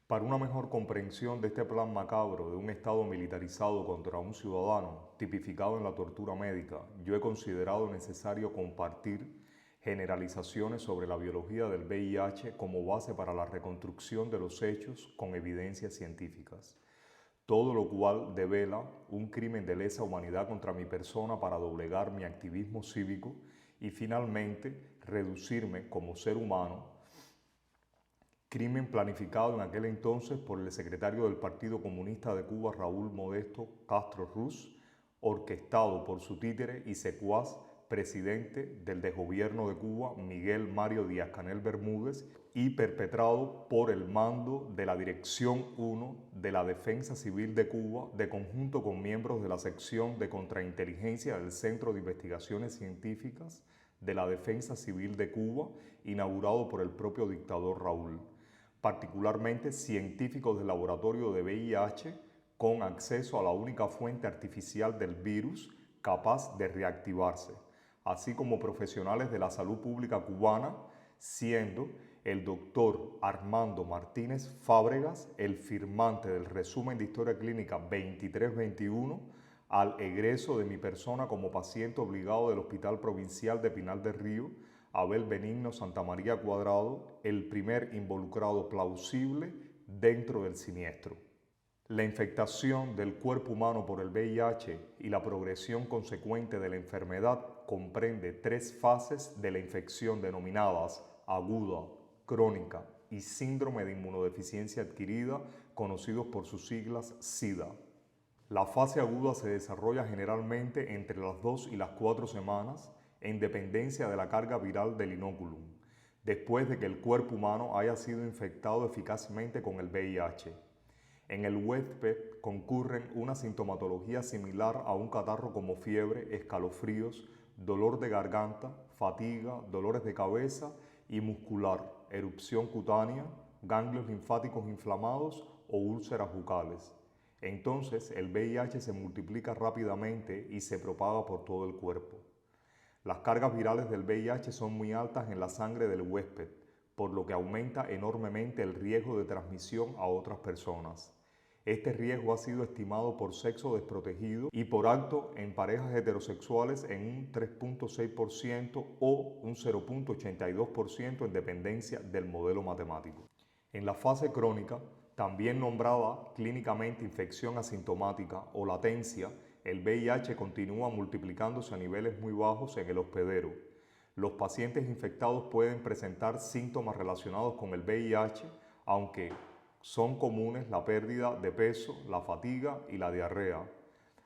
Para una mejor comprensión de este plan macabro de un Estado militarizado contra un ciudadano, tipificado en la tortura médica, yo he considerado necesario compartir generalizaciones sobre la biología del VIH como base para la reconstrucción de los hechos con evidencias científicas. Todo lo cual devela un crimen de lesa humanidad contra mi persona para doblegar mi activismo cívico y finalmente reducirme como ser humano, crimen planificado en aquel entonces por el secretario del Partido Comunista de Cuba, Raúl Modesto Castro Ruz, orquestado por su títere y secuaz presidente del desgobierno de Cuba, Miguel Mario Díaz-Canel Bermúdez, y perpetrado por el mando de la Dirección 1 de la Defensa Civil de Cuba, de conjunto con miembros de la sección de contrainteligencia del Centro de Investigaciones Científicas de la Defensa Civil de Cuba, inaugurado por el propio dictador Raúl, particularmente científicos del laboratorio de VIH con acceso a la única fuente artificial del virus capaz de reactivarse, así como profesionales de la salud pública cubana, siendo el doctor Armando Martínez Fábregas el firmante del resumen de historia clínica 2321 al egreso de mi persona como paciente obligado del Hospital Provincial de Pinal del Río, Abel Benigno Santamaría Cuadrado, el primer involucrado plausible dentro del siniestro. La infectación del cuerpo humano por el VIH y la progresión consecuente de la enfermedad comprende tres fases de la infección denominadas aguda, crónica y síndrome de inmunodeficiencia adquirida, conocidos por sus siglas SIDA. La fase aguda se desarrolla generalmente entre las 2 y las 4 semanas en dependencia de la carga viral del inoculum, después de que el cuerpo humano haya sido infectado eficazmente con el VIH. En el huésped concurren una sintomatología similar a un catarro como fiebre, escalofríos, dolor de garganta, fatiga, dolores de cabeza y muscular, erupción cutánea, ganglios linfáticos inflamados o úlceras bucales. Entonces el VIH se multiplica rápidamente y se propaga por todo el cuerpo. Las cargas virales del VIH son muy altas en la sangre del huésped, por lo que aumenta enormemente el riesgo de transmisión a otras personas. Este riesgo ha sido estimado por sexo desprotegido y por acto en parejas heterosexuales en un 3.6% o un 0.82% en dependencia del modelo matemático. En la fase crónica, también nombrada clínicamente infección asintomática o latencia, el VIH continúa multiplicándose a niveles muy bajos en el hospedero. Los pacientes infectados pueden presentar síntomas relacionados con el VIH, aunque son comunes la pérdida de peso, la fatiga y la diarrea.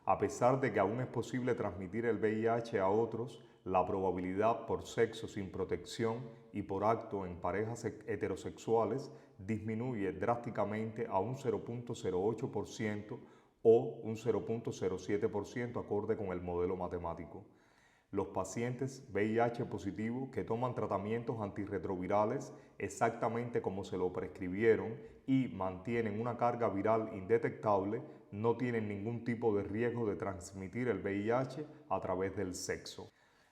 A pesar de que aún es posible transmitir el VIH a otros, la probabilidad por sexo sin protección y por acto en parejas heterosexuales disminuye drásticamente a un 0.08% o un 0.07% acorde con el modelo matemático. Los pacientes VIH positivos que toman tratamientos antirretrovirales exactamente como se lo prescribieron y mantienen una carga viral indetectable no tienen ningún tipo de riesgo de transmitir el VIH a través del sexo.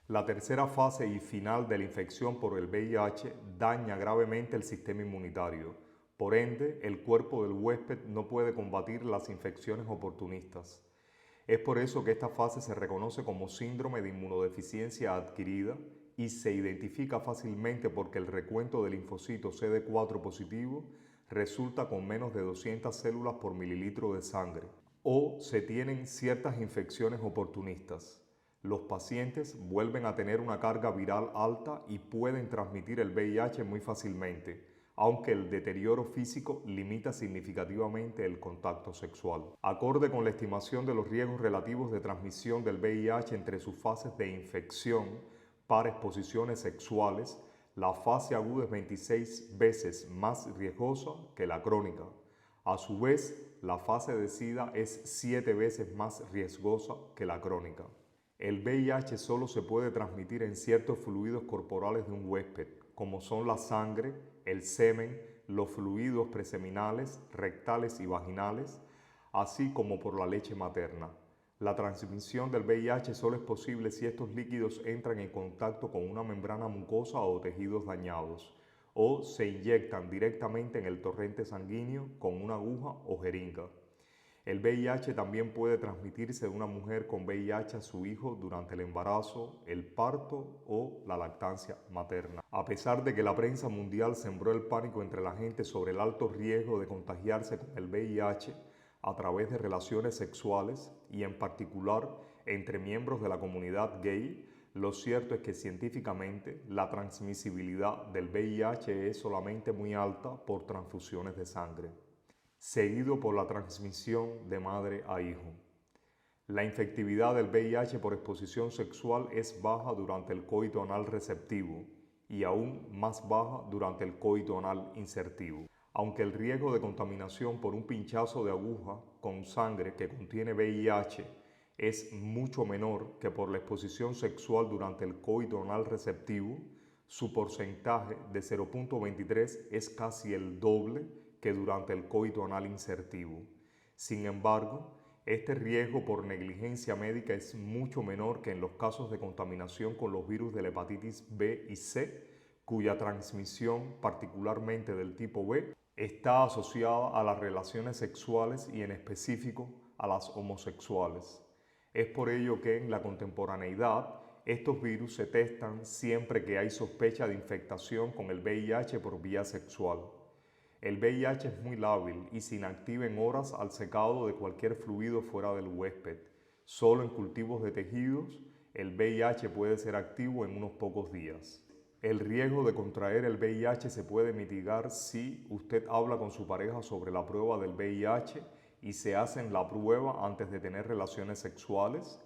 La tercera fase y final de la infección por el VIH daña gravemente el sistema inmunitario. Por ende, el cuerpo del huésped no puede combatir las infecciones oportunistas. Es por eso que esta fase se reconoce como síndrome de inmunodeficiencia adquirida y se identifica fácilmente porque el recuento de linfocitos CD4 positivo resulta con menos de 200 células por mililitro de sangre, o se tienen ciertas infecciones oportunistas. Los pacientes vuelven a tener una carga viral alta y pueden transmitir el VIH muy fácilmente, aunque el deterioro físico limita significativamente el contacto sexual. Acorde con la estimación de los riesgos relativos de transmisión del VIH entre sus fases de infección para exposiciones sexuales, la fase aguda es 26 veces más riesgosa que la crónica. A su vez, la fase de SIDA es 7 veces más riesgosa que la crónica. El VIH solo se puede transmitir en ciertos fluidos corporales de un huésped, como son la sangre, el semen, los fluidos preseminales, rectales y vaginales, así como por la leche materna. La transmisión del VIH solo es posible si estos líquidos entran en contacto con una membrana mucosa o tejidos dañados, o se inyectan directamente en el torrente sanguíneo con una aguja o jeringa. El VIH también puede transmitirse de una mujer con VIH a su hijo durante el embarazo, el parto o la lactancia materna. A pesar de que la prensa mundial sembró el pánico entre la gente sobre el alto riesgo de contagiarse con el VIH a través de relaciones sexuales y en particular entre miembros de la comunidad gay, lo cierto es que científicamente la transmisibilidad del VIH es solamente muy alta por transfusiones de sangre, seguido por la transmisión de madre a hijo. La infectividad del VIH por exposición sexual es baja durante el coito anal receptivo y aún más baja durante el coito anal insertivo. Aunque el riesgo de contaminación por un pinchazo de aguja con sangre que contiene VIH es mucho menor que por la exposición sexual durante el coito anal receptivo, su porcentaje de 0.23 es casi el doble que durante el coito anal insertivo. Sin embargo, este riesgo por negligencia médica es mucho menor que en los casos de contaminación con los virus de la hepatitis B y C, cuya transmisión, particularmente del tipo B, está asociada a las relaciones sexuales y en específico a las homosexuales. Es por ello que en la contemporaneidad estos virus se testan siempre que hay sospecha de infectación con el VIH por vía sexual. El VIH es muy lábil y se inactiva en horas al secado de cualquier fluido fuera del huésped. Solo en cultivos de tejidos, el VIH puede ser activo en unos pocos días. El riesgo de contraer el VIH se puede mitigar si usted habla con su pareja sobre la prueba del VIH y se hacen la prueba antes de tener relaciones sexuales.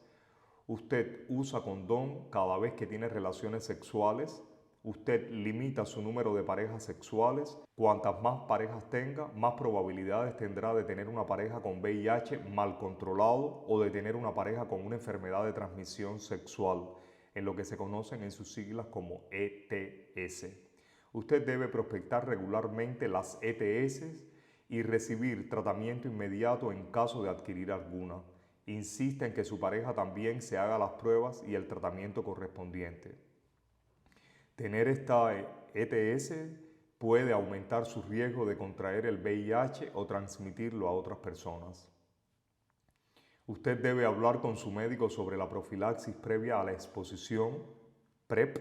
Usted usa condón cada vez que tiene relaciones sexuales. Usted limita su número de parejas sexuales. Cuantas más parejas tenga, más probabilidades tendrá de tener una pareja con VIH mal controlado o de tener una pareja con una enfermedad de transmisión sexual, en lo que se conocen en sus siglas como ETS. Usted debe prospectar regularmente las ETS y recibir tratamiento inmediato en caso de adquirir alguna. Insista en que su pareja también se haga las pruebas y el tratamiento correspondiente. Tener esta ETS puede aumentar su riesgo de contraer el VIH o transmitirlo a otras personas. Usted debe hablar con su médico sobre la profilaxis previa a la exposición PrEP.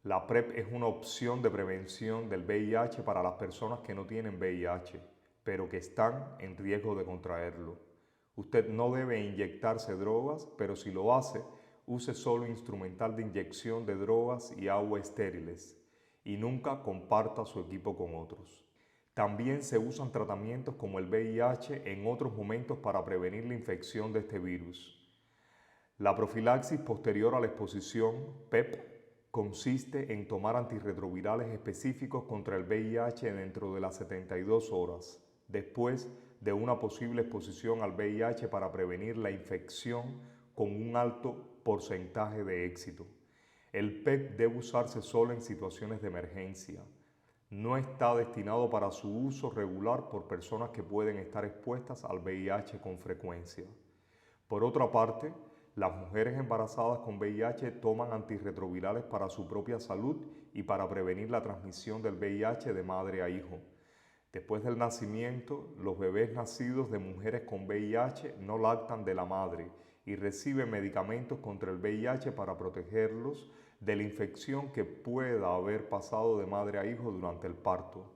La PrEP es una opción de prevención del VIH para las personas que no tienen VIH, pero que están en riesgo de contraerlo. Usted no debe inyectarse drogas, pero si lo hace, use solo instrumental de inyección de drogas y agua estériles y nunca comparta su equipo con otros. También se usan tratamientos como el VIH en otros momentos para prevenir la infección de este virus. La profilaxis posterior a la exposición PEP consiste en tomar antirretrovirales específicos contra el VIH dentro de las 72 horas, después de una posible exposición al VIH para prevenir la infección con un alto porcentaje de éxito. El PEP debe usarse solo en situaciones de emergencia. No está destinado para su uso regular por personas que pueden estar expuestas al VIH con frecuencia. Por otra parte, las mujeres embarazadas con VIH toman antirretrovirales para su propia salud y para prevenir la transmisión del VIH de madre a hijo. Después del nacimiento, los bebés nacidos de mujeres con VIH no lactan de la madre y reciben medicamentos contra el VIH para protegerlos de la infección que pueda haber pasado de madre a hijo durante el parto.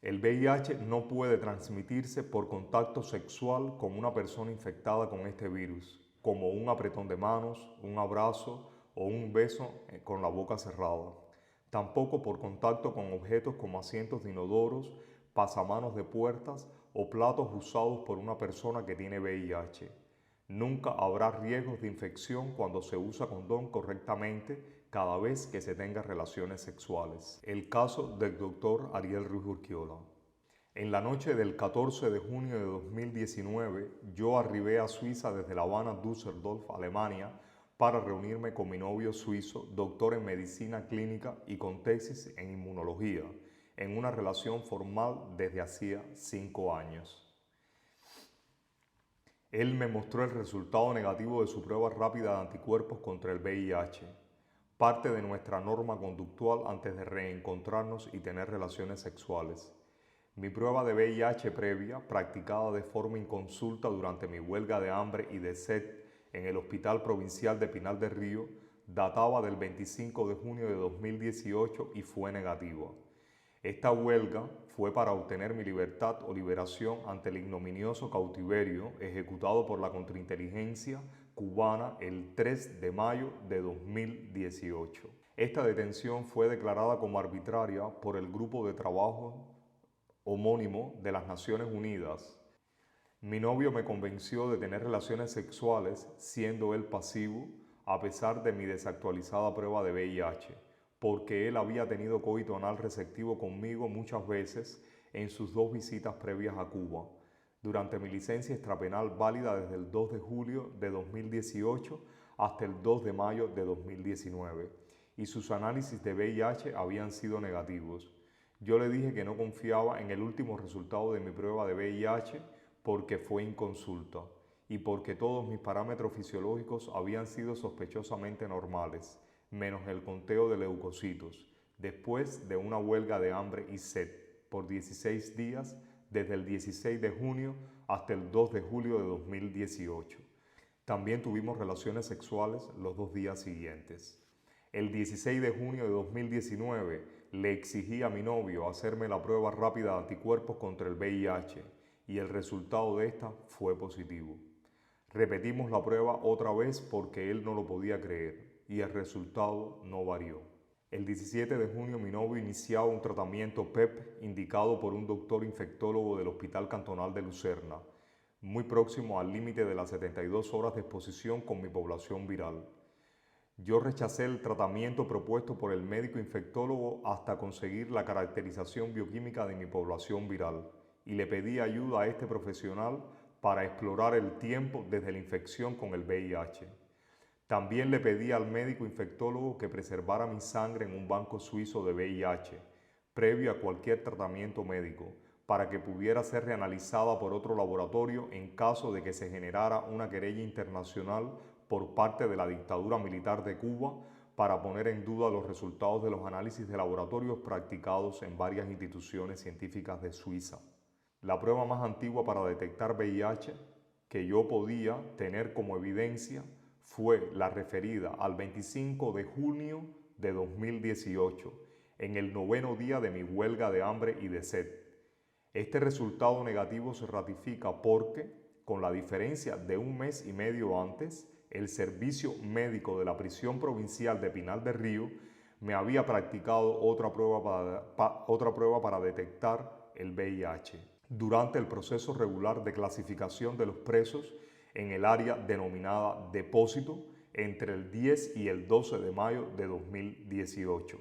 El VIH no puede transmitirse por contacto sexual con una persona infectada con este virus, como un apretón de manos, un abrazo o un beso con la boca cerrada. Tampoco por contacto con objetos como asientos de inodoros, pasamanos de puertas o platos usados por una persona que tiene VIH. Nunca habrá riesgos de infección cuando se usa condón correctamente cada vez que se tenga relaciones sexuales. El caso del Dr. Ariel Ruiz Urquiola. En la noche del 14 de junio de 2019, yo arribé a Suiza desde La Habana, Düsseldorf, Alemania, para reunirme con mi novio suizo, doctor en medicina clínica y con tesis en inmunología, en una relación formal desde hacía 5 años. Él me mostró el resultado negativo de su prueba rápida de anticuerpos contra el VIH. parte de nuestra norma conductual antes de reencontrarnos y tener relaciones sexuales. Mi prueba de VIH previa, practicada de forma inconsulta durante mi huelga de hambre y de sed en el Hospital Provincial de Pinar del Río, databa del 25 de junio de 2018 y fue negativa. Esta huelga fue para obtener mi libertad o liberación ante el ignominioso cautiverio ejecutado por la contrainteligencia cubana el 3 de mayo de 2018. Esta detención fue declarada como arbitraria por el Grupo de Trabajo homónimo de las Naciones Unidas. Mi novio me convenció de tener relaciones sexuales siendo él pasivo a pesar de mi desactualizada prueba de VIH, porque él había tenido coito anal receptivo conmigo muchas veces en sus 2 visitas previas a Cuba, durante mi licencia extrapenal válida desde el 2 de julio de 2018 hasta el 2 de mayo de 2019, y sus análisis de VIH habían sido negativos. Yo le dije que no confiaba en el último resultado de mi prueba de VIH porque fue inconsulta y porque todos mis parámetros fisiológicos habían sido sospechosamente normales, menos el conteo de leucocitos, después de una huelga de hambre y sed por 16 días desde el 16 de junio hasta el 2 de julio de 2018. También tuvimos relaciones sexuales los 2 días siguientes. El 16 de junio de 2019 le exigí a mi novio hacerme la prueba rápida de anticuerpos contra el VIH y el resultado de esta fue positivo. Repetimos la prueba otra vez porque él no lo podía creer y el resultado no varió. El 17 de junio mi novio iniciaba un tratamiento PEP indicado por un doctor infectólogo del Hospital Cantonal de Lucerna, muy próximo al límite de las 72 horas de exposición con mi población viral. Yo rechacé el tratamiento propuesto por el médico infectólogo hasta conseguir la caracterización bioquímica de mi población viral y le pedí ayuda a este profesional para explorar el tiempo desde la infección con el VIH. También le pedí al médico infectólogo que preservara mi sangre en un banco suizo de VIH, previo a cualquier tratamiento médico, para que pudiera ser reanalizada por otro laboratorio en caso de que se generara una querella internacional por parte de la dictadura militar de Cuba para poner en duda los resultados de los análisis de laboratorios practicados en varias instituciones científicas de Suiza. La prueba más antigua para detectar VIH que yo podía tener como evidencia fue la referida al 25 de junio de 2018, en el 9º día de mi huelga de hambre y de sed. Este resultado negativo se ratifica porque, con la diferencia de 1 mes y medio antes, el servicio médico de la prisión provincial de Pinar del Río me había practicado otra prueba para detectar el VIH durante el proceso regular de clasificación de los presos en el área denominada Depósito entre el 10 y el 12 de mayo de 2018.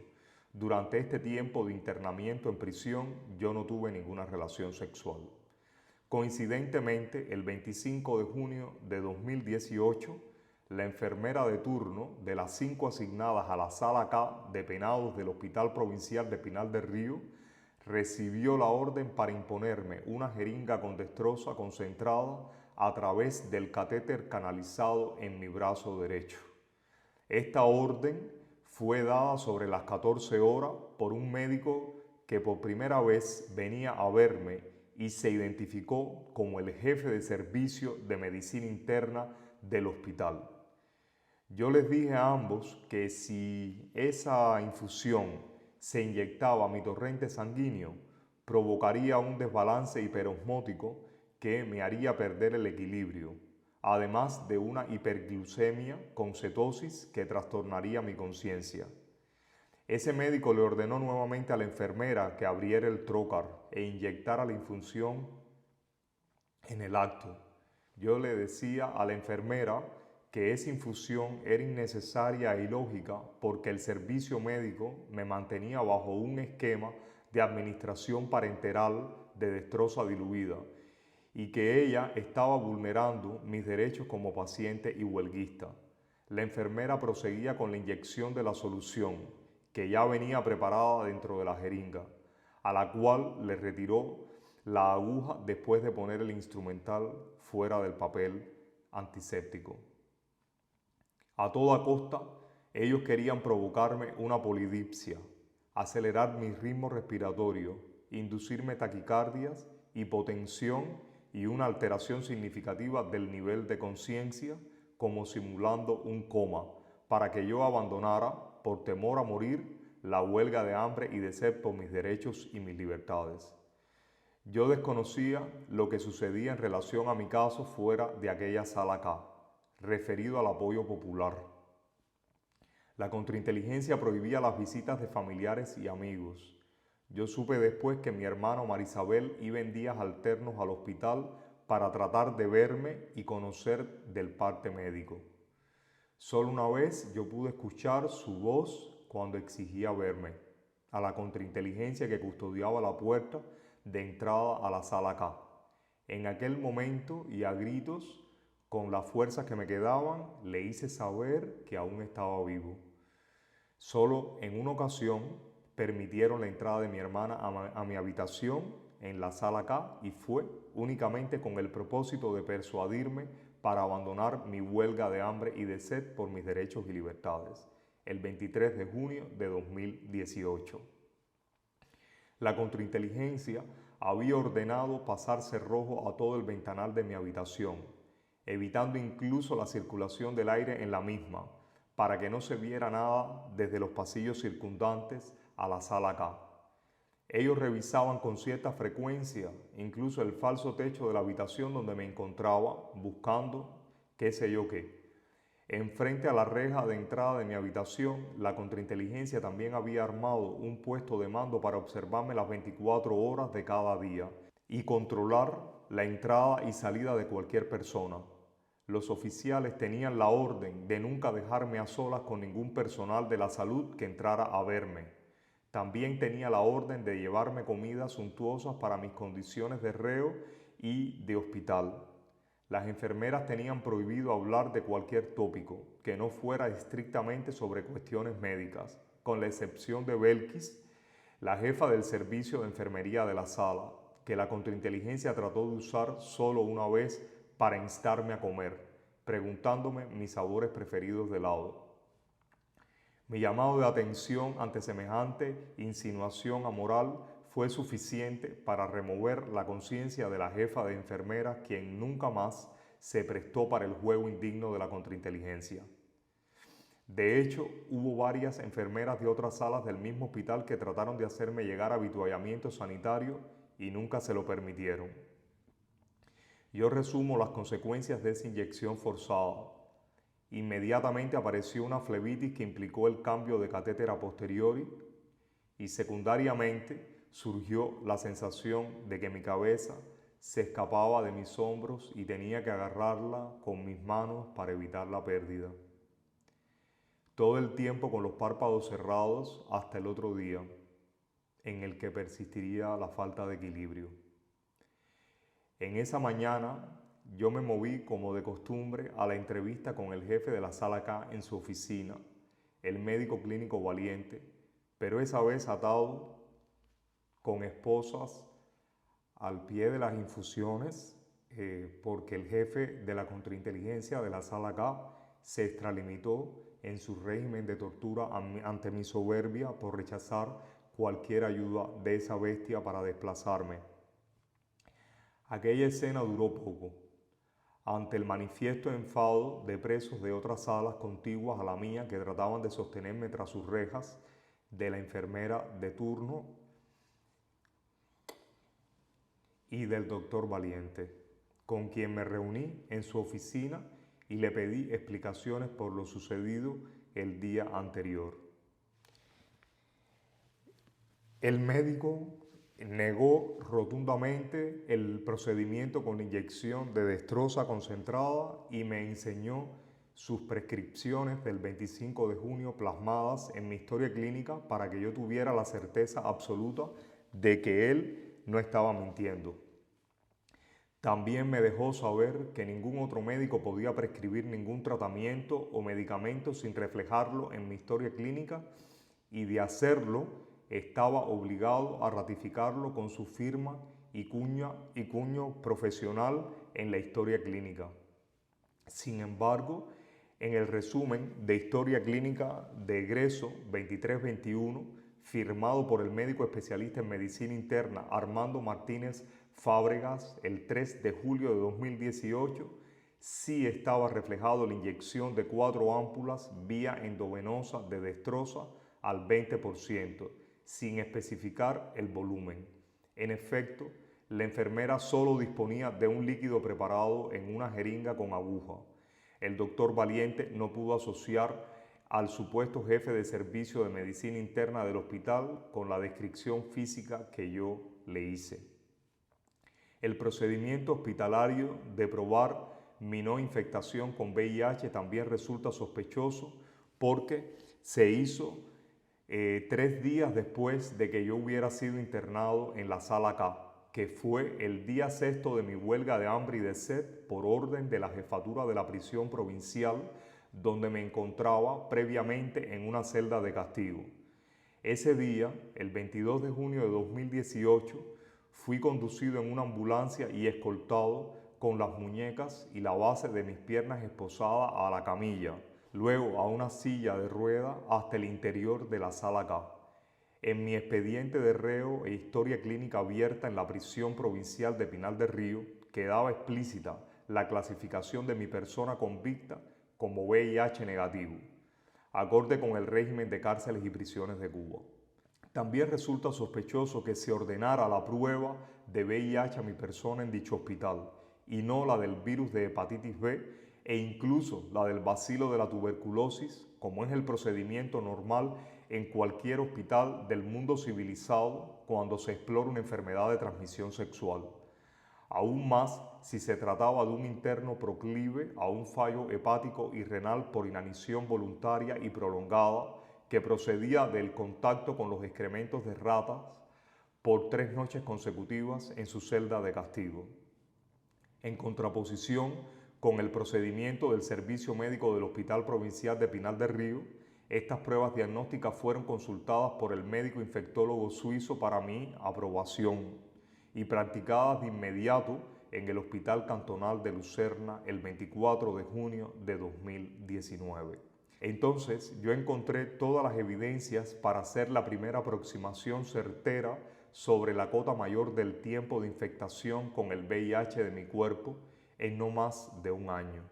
Durante este tiempo de internamiento en prisión yo no tuve ninguna relación sexual. Coincidentemente, el 25 de junio de 2018, la enfermera de turno de las 5 asignadas a la Sala K de penados del Hospital Provincial de Pinar del Río recibió la orden para imponerme una jeringa con dextrosa concentrada a través del catéter canalizado en mi brazo derecho. Esta orden fue dada sobre las 14 horas por un médico que por primera vez venía a verme y se identificó como el jefe de servicio de medicina interna del hospital. Yo les dije a ambos que si esa infusión se inyectaba a mi torrente sanguíneo, provocaría un desbalance hiperosmótico que me haría perder el equilibrio, además de una hiperglucemia con cetosis que trastornaría mi conciencia. Ese médico le ordenó nuevamente a la enfermera que abriera el trocar e inyectara la infusión en el acto. Yo le decía a la enfermera que esa infusión era innecesaria e ilógica porque el servicio médico me mantenía bajo un esquema de administración parenteral de dextrosa diluida y que ella estaba vulnerando mis derechos como paciente y huelguista. La enfermera proseguía con la inyección de la solución, que ya venía preparada dentro de la jeringa, a la cual le retiró la aguja después de poner el instrumental fuera del papel antiséptico. A toda costa, Ellos querían provocarme una polidipsia, acelerar mi ritmo respiratorio, inducirme taquicardias, hipotensión y una alteración significativa del nivel de conciencia, como simulando un coma, para que yo abandonara, por temor a morir, la huelga de hambre y de sed por mis derechos y mis libertades. Yo desconocía lo que sucedía en relación a mi caso fuera de aquella sala K, referido al apoyo popular. La contrainteligencia prohibía las visitas de familiares y amigos. Yo supe después que mi hermano Marisabel iba en días alternos al hospital para tratar de verme y conocer del parte médico. Solo una vez yo pude escuchar su voz cuando exigía verme, a la contrainteligencia que custodiaba la puerta de entrada a la sala K. En aquel momento y a gritos, con las fuerzas que me quedaban, le hice saber que aún estaba vivo. Solo en una ocasión permitieron la entrada de mi hermana a mi habitación en la sala K y fue únicamente con el propósito de persuadirme para abandonar mi huelga de hambre y de sed por mis derechos y libertades, el 23 de junio de 2018. La contrainteligencia había ordenado pasar cerrojo a todo el ventanal de mi habitación, evitando incluso la circulación del aire en la misma, para que no se viera nada desde los pasillos circundantes a la sala K. Ellos revisaban con cierta frecuencia incluso el falso techo de la habitación donde me encontraba, buscando qué sé yo qué. Enfrente a la reja de entrada de mi habitación, la contrainteligencia también había armado un puesto de mando para observarme las 24 horas de cada día y controlar la entrada y salida de cualquier persona. Los oficiales tenían la orden de nunca dejarme a solas con ningún personal de la salud que entrara a verme. También tenía la orden de llevarme comidas suntuosas para mis condiciones de reo y de hospital. Las enfermeras tenían prohibido hablar de cualquier tópico que no fuera estrictamente sobre cuestiones médicas, con la excepción de Belkis, la jefa del servicio de enfermería de la sala, que la contrainteligencia trató de usar solo una vez para instarme a comer, preguntándome mis sabores preferidos de helado. Mi llamado de atención ante semejante insinuación amoral fue suficiente para remover la conciencia de la jefa de enfermeras, quien nunca más se prestó para el juego indigno de la contrainteligencia. De hecho, hubo varias enfermeras de otras salas del mismo hospital que trataron de hacerme llegar avituallamiento sanitario y nunca se lo permitieron. Yo resumo las consecuencias de esa inyección forzada. Inmediatamente apareció una flebitis que implicó el cambio de catéter a posteriori y secundariamente surgió la sensación de que mi cabeza se escapaba de mis hombros y tenía que agarrarla con mis manos para evitar la pérdida. Todo el tiempo con los párpados cerrados hasta el otro día, en el que persistiría la falta de equilibrio. En esa mañana yo me moví como de costumbre a la entrevista con el jefe de la sala K en su oficina, el médico clínico Valiente, pero esa vez atado con esposas al pie de las infusiones, porque el jefe de la contrainteligencia de la sala K se extralimitó en su régimen de tortura ante mi soberbia por rechazar cualquier ayuda de esa bestia para desplazarme. Aquella escena duró poco. Ante el manifiesto enfado de presos de otras salas contiguas a la mía que trataban de sostenerme tras sus rejas, de la enfermera de turno y del doctor Valiente, con quien me reuní en su oficina y le pedí explicaciones por lo sucedido el día anterior. El médico negó rotundamente el procedimiento con inyección de dextrosa concentrada y me enseñó sus prescripciones del 25 de junio plasmadas en mi historia clínica para que yo tuviera la certeza absoluta de que él no estaba mintiendo. También me dejó saber que ningún otro médico podía prescribir ningún tratamiento o medicamento sin reflejarlo en mi historia clínica y de hacerlo estaba obligado a ratificarlo con su firma y cuño profesional en la historia clínica. Sin embargo, En el resumen de Historia Clínica de Egreso 23-21, firmado por el médico especialista en medicina interna Armando Martínez Fábregas el 3 de julio de 2018, sí estaba reflejado la inyección de 4 ámpulas vía endovenosa de destroza al 20%, sin especificar el volumen. En efecto, la enfermera solo disponía de un líquido preparado en una jeringa con aguja. El doctor Valiente no pudo asociar al supuesto jefe de servicio de medicina interna del hospital con la descripción física que yo le hice. El procedimiento hospitalario de probar mi no infectación con VIH también resulta sospechoso porque se hizo 3 días después de que yo hubiera sido internado en la sala K, que fue el día 6º de mi huelga de hambre y de sed por orden de la jefatura de la prisión provincial, donde me encontraba previamente en una celda de castigo. Ese día, el 22 de junio de 2018, fui conducido en una ambulancia y escoltado con las muñecas y la base de mis piernas esposadas a la camilla, luego a una silla de ruedas hasta el interior de la sala K. En mi expediente de reo e historia clínica abierta en la prisión provincial de Pinar del Río quedaba explícita la clasificación de mi persona convicta como VIH negativo, acorde con el régimen de cárceles y prisiones de Cuba. También resulta sospechoso que se ordenara la prueba de VIH a mi persona en dicho hospital y no la del virus de hepatitis B e incluso la del bacilo de la tuberculosis, como es el procedimiento normal en cualquier hospital del mundo civilizado cuando se explora una enfermedad de transmisión sexual. Aún más si se trataba de un interno proclive a un fallo hepático y renal por inanición voluntaria y prolongada que procedía del contacto con los excrementos de ratas por 3 noches consecutivas en su celda de castigo. En contraposición con el procedimiento del Servicio Médico del Hospital Provincial de Pinar del Río, estas pruebas diagnósticas fueron consultadas por el médico infectólogo suizo para mi aprobación y practicadas de inmediato en el Hospital Cantonal de Lucerna el 24 de junio de 2019. Entonces yo encontré todas las evidencias para hacer la primera aproximación certera sobre la cota mayor del tiempo de infectación con el VIH de mi cuerpo en no más de un año.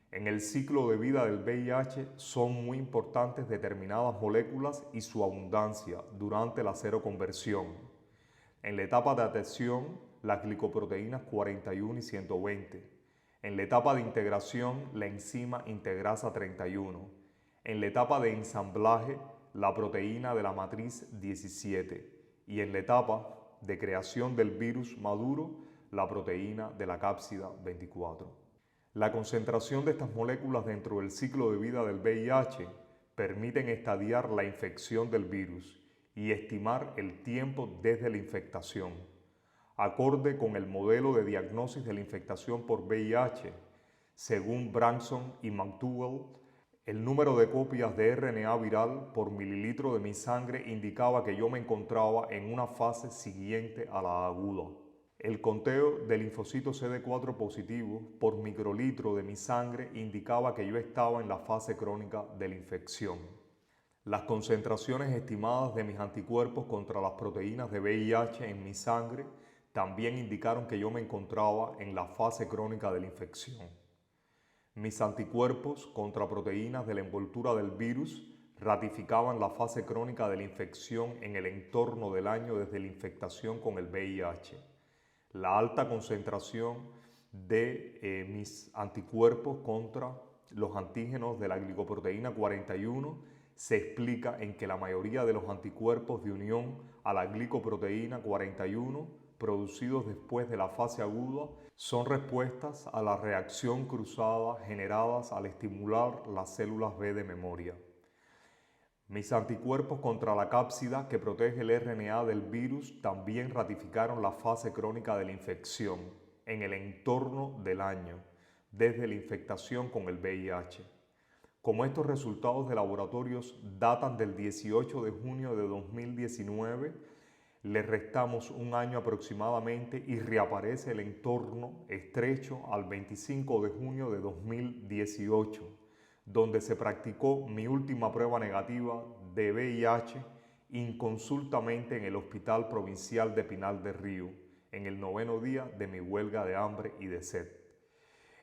En el ciclo de vida del VIH son muy importantes determinadas moléculas y su abundancia durante la seroconversión. En la etapa de adhesión, las glicoproteínas 41 y 120. En la etapa de integración, la enzima integrasa 31. En la etapa de ensamblaje, la proteína de la matriz 17. Y en la etapa de creación del virus maduro, la proteína de la cápsida 24. La concentración de estas moléculas dentro del ciclo de vida del VIH permiten estadiar la infección del virus y estimar el tiempo desde la infectación. Acorde con el modelo de diagnosis de la infectación por VIH, según Branson y McDougall, el número de copias de RNA viral por mililitro de mi sangre indicaba que yo me encontraba en una fase siguiente a la aguda. El conteo de linfocitos CD4 positivos por microlitro de mi sangre indicaba que yo estaba en la fase crónica de la infección. Las concentraciones estimadas de mis anticuerpos contra las proteínas de VIH en mi sangre también indicaron que yo me encontraba en la fase crónica de la infección. Mis anticuerpos contra proteínas de la envoltura del virus ratificaban la fase crónica de la infección en el entorno del año desde la infectación con el VIH. La alta concentración de mis anticuerpos contra los antígenos de la glicoproteína 41 se explica en que la mayoría de los anticuerpos de unión a la glicoproteína 41 producidos después de la fase aguda son respuestas a la reacción cruzada generadas al estimular las células B de memoria. Mis anticuerpos contra la cápsida que protege el RNA del virus también ratificaron la fase crónica de la infección en el entorno del año, desde la infectación con el VIH. Como estos resultados de laboratorios datan del 18 de junio de 2019, le restamos un año aproximadamente y reaparece el entorno estrecho al 25 de junio de 2018, donde se practicó mi última prueba negativa de VIH inconsultamente en el Hospital Provincial de Pinar del Río, en el 9º día de mi huelga de hambre y de sed.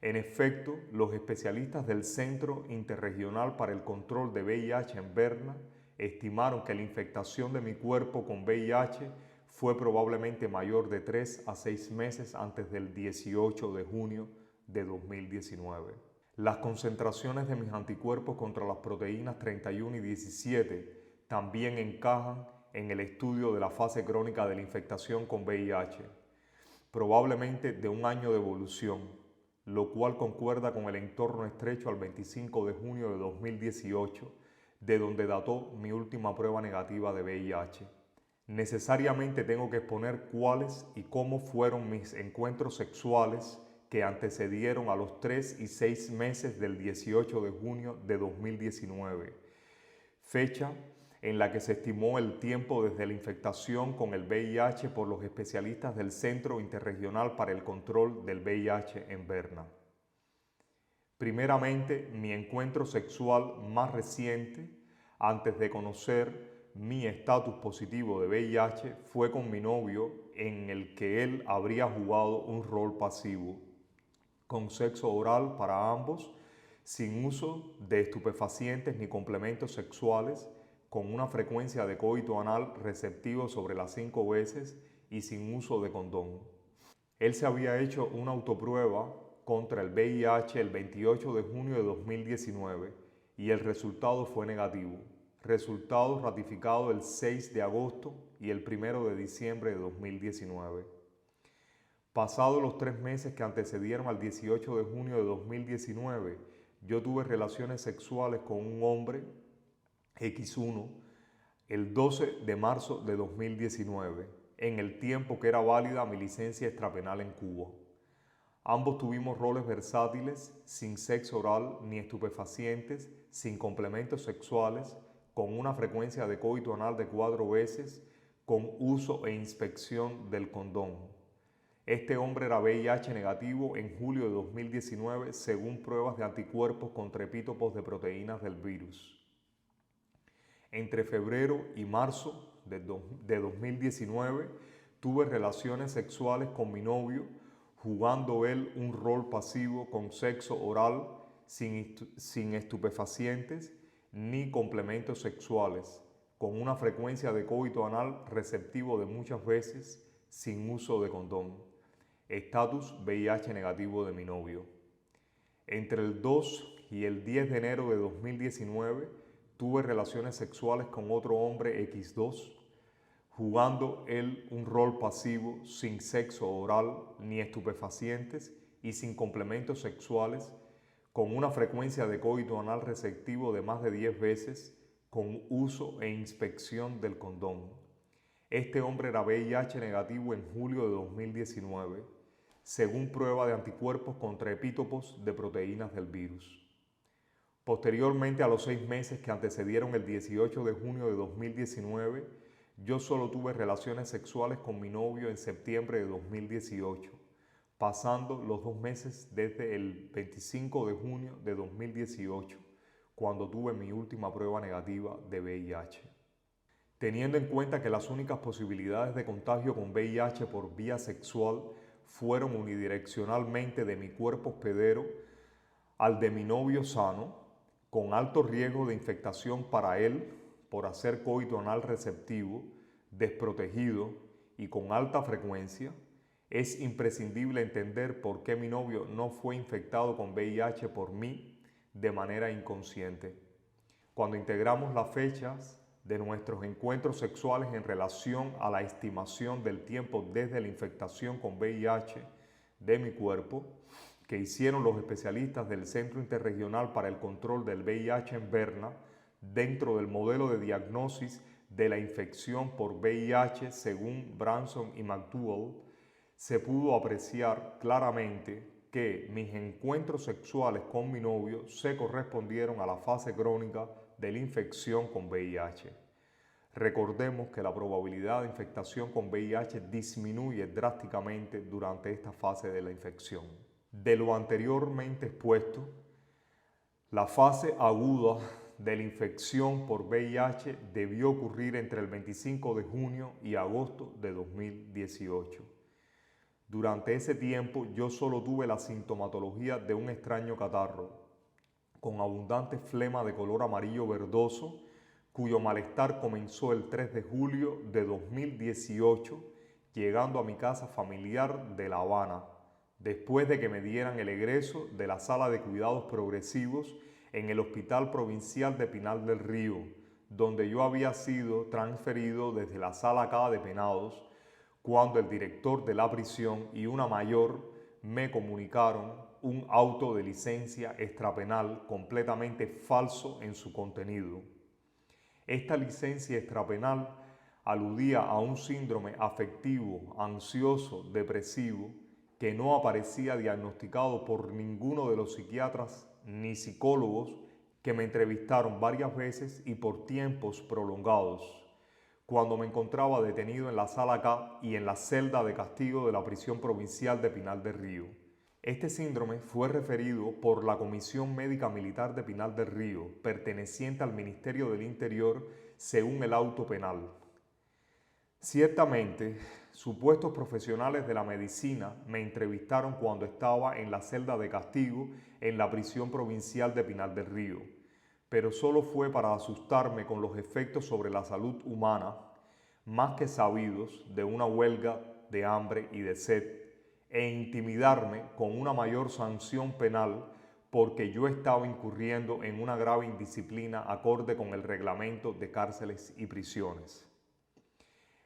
En efecto, los especialistas del Centro Interregional para el Control de VIH en Berna estimaron que la infectación de mi cuerpo con VIH fue probablemente mayor de 3 a 6 meses antes del 18 de junio de 2019. Las concentraciones de mis anticuerpos contra las proteínas 31 y 17 también encajan en el estudio de la fase crónica de la infectación con VIH, probablemente de un año de evolución, lo cual concuerda con el entorno estrecho al 25 de junio de 2018, de donde dató mi última prueba negativa de VIH. Necesariamente tengo que exponer cuáles y cómo fueron mis encuentros sexuales que antecedieron a los 3 y 6 meses del 18 de junio de 2019, fecha en la que se estimó el tiempo desde la infectación con el VIH por los especialistas del Centro Interregional para el Control del VIH en Berna. Primeramente, mi encuentro sexual más reciente, antes de conocer mi estatus positivo de VIH, fue con mi novio, en el que él habría jugado un rol pasivo, con sexo oral para ambos, sin uso de estupefacientes ni complementos sexuales, con una frecuencia de coito anal receptivo sobre las 5 veces y sin uso de condón. Él se había hecho una autoprueba contra el VIH el 28 de junio de 2019 y el resultado fue negativo. Resultado ratificado el 6 de agosto y el 1 de diciembre de 2019. Pasados los 3 meses que antecedieron al 18 de junio de 2019, yo tuve relaciones sexuales con un hombre X1 el 12 de marzo de 2019, en el tiempo que era válida mi licencia extrapenal en Cuba. Ambos tuvimos roles versátiles, sin sexo oral ni estupefacientes, sin complementos sexuales, con una frecuencia de coito anal de 4 veces, con uso e inspección del condón. Este hombre era VIH negativo en julio de 2019 según pruebas de anticuerpos contra epítopos de proteínas del virus. Entre febrero y marzo de 2019 tuve relaciones sexuales con mi novio, jugando él un rol pasivo con sexo oral sin estupefacientes ni complementos sexuales, con una frecuencia de coito anal receptivo de muchas veces, sin uso de condón. Estatus VIH negativo de mi novio. Entre el 2 y el 10 de enero de 2019 tuve relaciones sexuales con otro hombre X2, jugando él un rol pasivo sin sexo oral ni estupefacientes y sin complementos sexuales, con una frecuencia de coito anal receptivo de más de 10 veces, con uso e inspección del condón. Este hombre era VIH negativo en julio de 2019, según prueba de anticuerpos contra epítopos de proteínas del virus. Posteriormente, a los 6 meses que antecedieron el 18 de junio de 2019, yo solo tuve relaciones sexuales con mi novio en septiembre de 2018, pasando los 2 meses desde el 25 de junio de 2018, cuando tuve mi última prueba negativa de VIH. Teniendo en cuenta que las únicas posibilidades de contagio con VIH por vía sexual fueron unidireccionalmente de mi cuerpo hospedero al de mi novio sano, con alto riesgo de infectación para él por hacer coito anal receptivo, desprotegido y con alta frecuencia, es imprescindible entender por qué mi novio no fue infectado con VIH por mí de manera inconsciente. Cuando integramos las fechas de nuestros encuentros sexuales en relación a la estimación del tiempo desde la infectación con VIH de mi cuerpo, que hicieron los especialistas del Centro Interregional para el Control del VIH en Berna, dentro del modelo de diagnosis de la infección por VIH según Branson y McDougall, se pudo apreciar claramente que mis encuentros sexuales con mi novio se correspondieron a la fase crónica de la infección con VIH. Recordemos que la probabilidad de infectación con VIH disminuye drásticamente durante esta fase de la infección. De lo anteriormente expuesto, La fase aguda de la infección por VIH debió ocurrir entre el 25 de junio y agosto de 2018. Durante ese tiempo yo solo tuve la sintomatología de un extraño catarro, con abundante flema de color amarillo verdoso, cuyo malestar comenzó el 3 de julio de 2018, llegando a mi casa familiar de La Habana, después de que me dieran el egreso de la sala de cuidados progresivos en el Hospital Provincial de Pinar del Río, donde yo había sido transferido desde la sala K de penados, cuando el director de la prisión y una mayor me comunicaron un auto de licencia extrapenal completamente falso en su contenido. Esta licencia extrapenal aludía a un síndrome afectivo, ansioso, depresivo, que no aparecía diagnosticado por ninguno de los psiquiatras ni psicólogos que me entrevistaron varias veces y por tiempos prolongados, cuando me encontraba detenido en la sala K y en la celda de castigo de la prisión provincial de Pinar del Río. Este síndrome fue referido por la Comisión Médica Militar de Pinar del Río, perteneciente al Ministerio del Interior, según el auto penal. Ciertamente, supuestos profesionales de la medicina me entrevistaron cuando estaba en la celda de castigo en la prisión provincial de Pinar del Río, pero solo fue para asustarme con los efectos sobre la salud humana, más que sabidos, de una huelga de hambre y de sed, e intimidarme con una mayor sanción penal porque yo estaba incurriendo en una grave indisciplina acorde con el reglamento de cárceles y prisiones.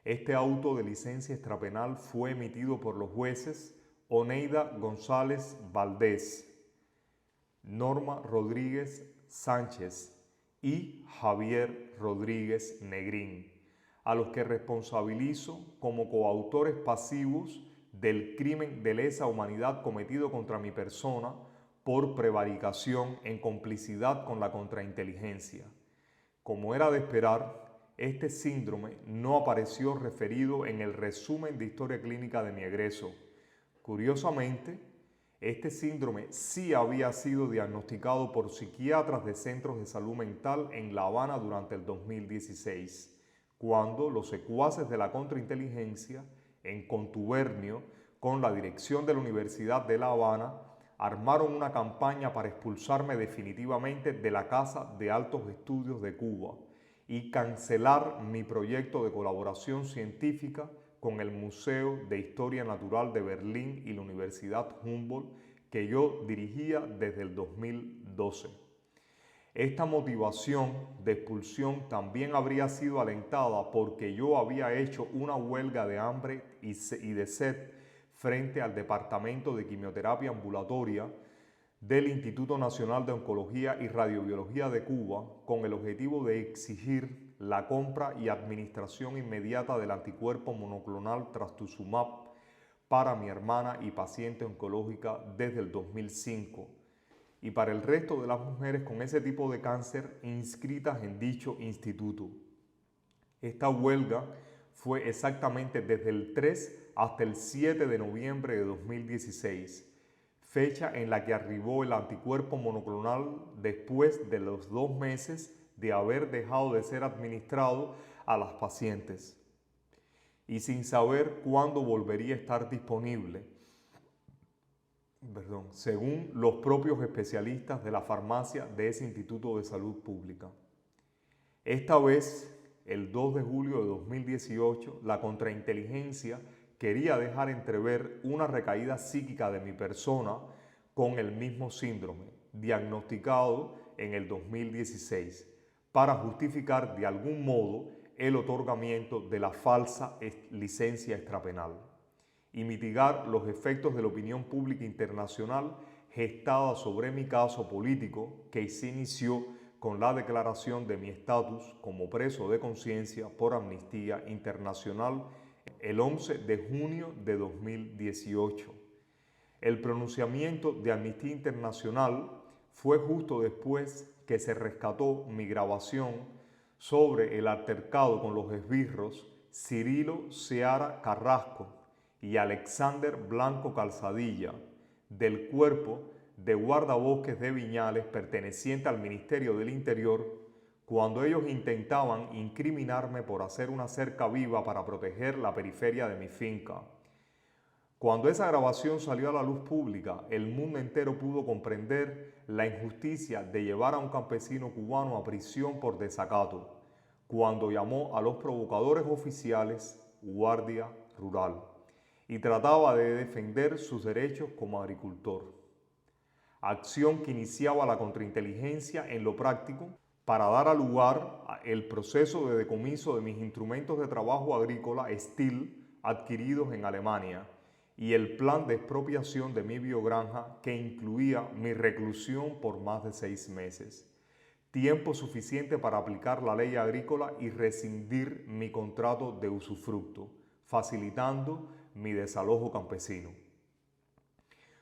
Este auto de licencia extrapenal fue emitido por los jueces Oneida González Valdés, Norma Rodríguez Sánchez y Javier Rodríguez Negrín, a los que responsabilizo como coautores pasivos del crimen de lesa humanidad cometido contra mi persona por prevaricación en complicidad con la contrainteligencia. Como era de esperar, este síndrome no apareció referido en el resumen de historia clínica de mi egreso. Curiosamente, este síndrome sí había sido diagnosticado por psiquiatras de centros de salud mental en La Habana durante el 2016, cuando los secuaces de la contrainteligencia, en contubernio con la dirección de la Universidad de La Habana, armaron una campaña para expulsarme definitivamente de la Casa de Altos Estudios de Cuba y cancelar mi proyecto de colaboración científica con el Museo de Historia Natural de Berlín y la Universidad Humboldt que yo dirigía desde el 2012. Esta motivación de expulsión también habría sido alentada porque yo había hecho una huelga de hambre y de sed frente al Departamento de Quimioterapia Ambulatoria del Instituto Nacional de Oncología y Radiobiología de Cuba con el objetivo de exigir la compra y administración inmediata del anticuerpo monoclonal trastuzumab para mi hermana y paciente oncológica desde el 2005 y para el resto de las mujeres con ese tipo de cáncer inscritas en dicho instituto. Esta huelga fue exactamente desde el 3 hasta el 7 de noviembre de 2016, fecha en la que arribó el anticuerpo monoclonal después de los 2 meses de haber dejado de ser administrado a las pacientes y sin saber cuándo volvería a estar disponible, según los propios especialistas de la farmacia de ese Instituto de Salud Pública. Esta vez, el 2 de julio de 2018, la contrainteligencia quería dejar entrever una recaída psíquica de mi persona con el mismo síndrome, diagnosticado en el 2016, para justificar de algún modo el otorgamiento de la falsa licencia extrapenal y mitigar los efectos de la opinión pública internacional gestada sobre mi caso político que se inició con la declaración de mi estatus como preso de conciencia por Amnistía Internacional el 11 de junio de 2018. El pronunciamiento de Amnistía Internacional fue justo después que se rescató mi grabación sobre el altercado con los esbirros Cirilo Seara Carrasco y Alexander Blanco Calzadilla del cuerpo de guardabosques de Viñales perteneciente al Ministerio del Interior cuando ellos intentaban incriminarme por hacer una cerca viva para proteger la periferia de mi finca. Cuando esa grabación salió a la luz pública, el mundo entero pudo comprender la injusticia de llevar a un campesino cubano a prisión por desacato, cuando llamó a los provocadores oficiales Guardia Rural y trataba de defender sus derechos como agricultor. Acción que iniciaba la contrainteligencia en lo práctico para dar lugar al proceso de decomiso de mis instrumentos de trabajo agrícola STIL adquiridos en Alemania y el plan de expropiación de mi biogranja que incluía mi reclusión por más de 6 meses, tiempo suficiente para aplicar la ley agrícola y rescindir mi contrato de usufructo, facilitando mi desalojo campesino.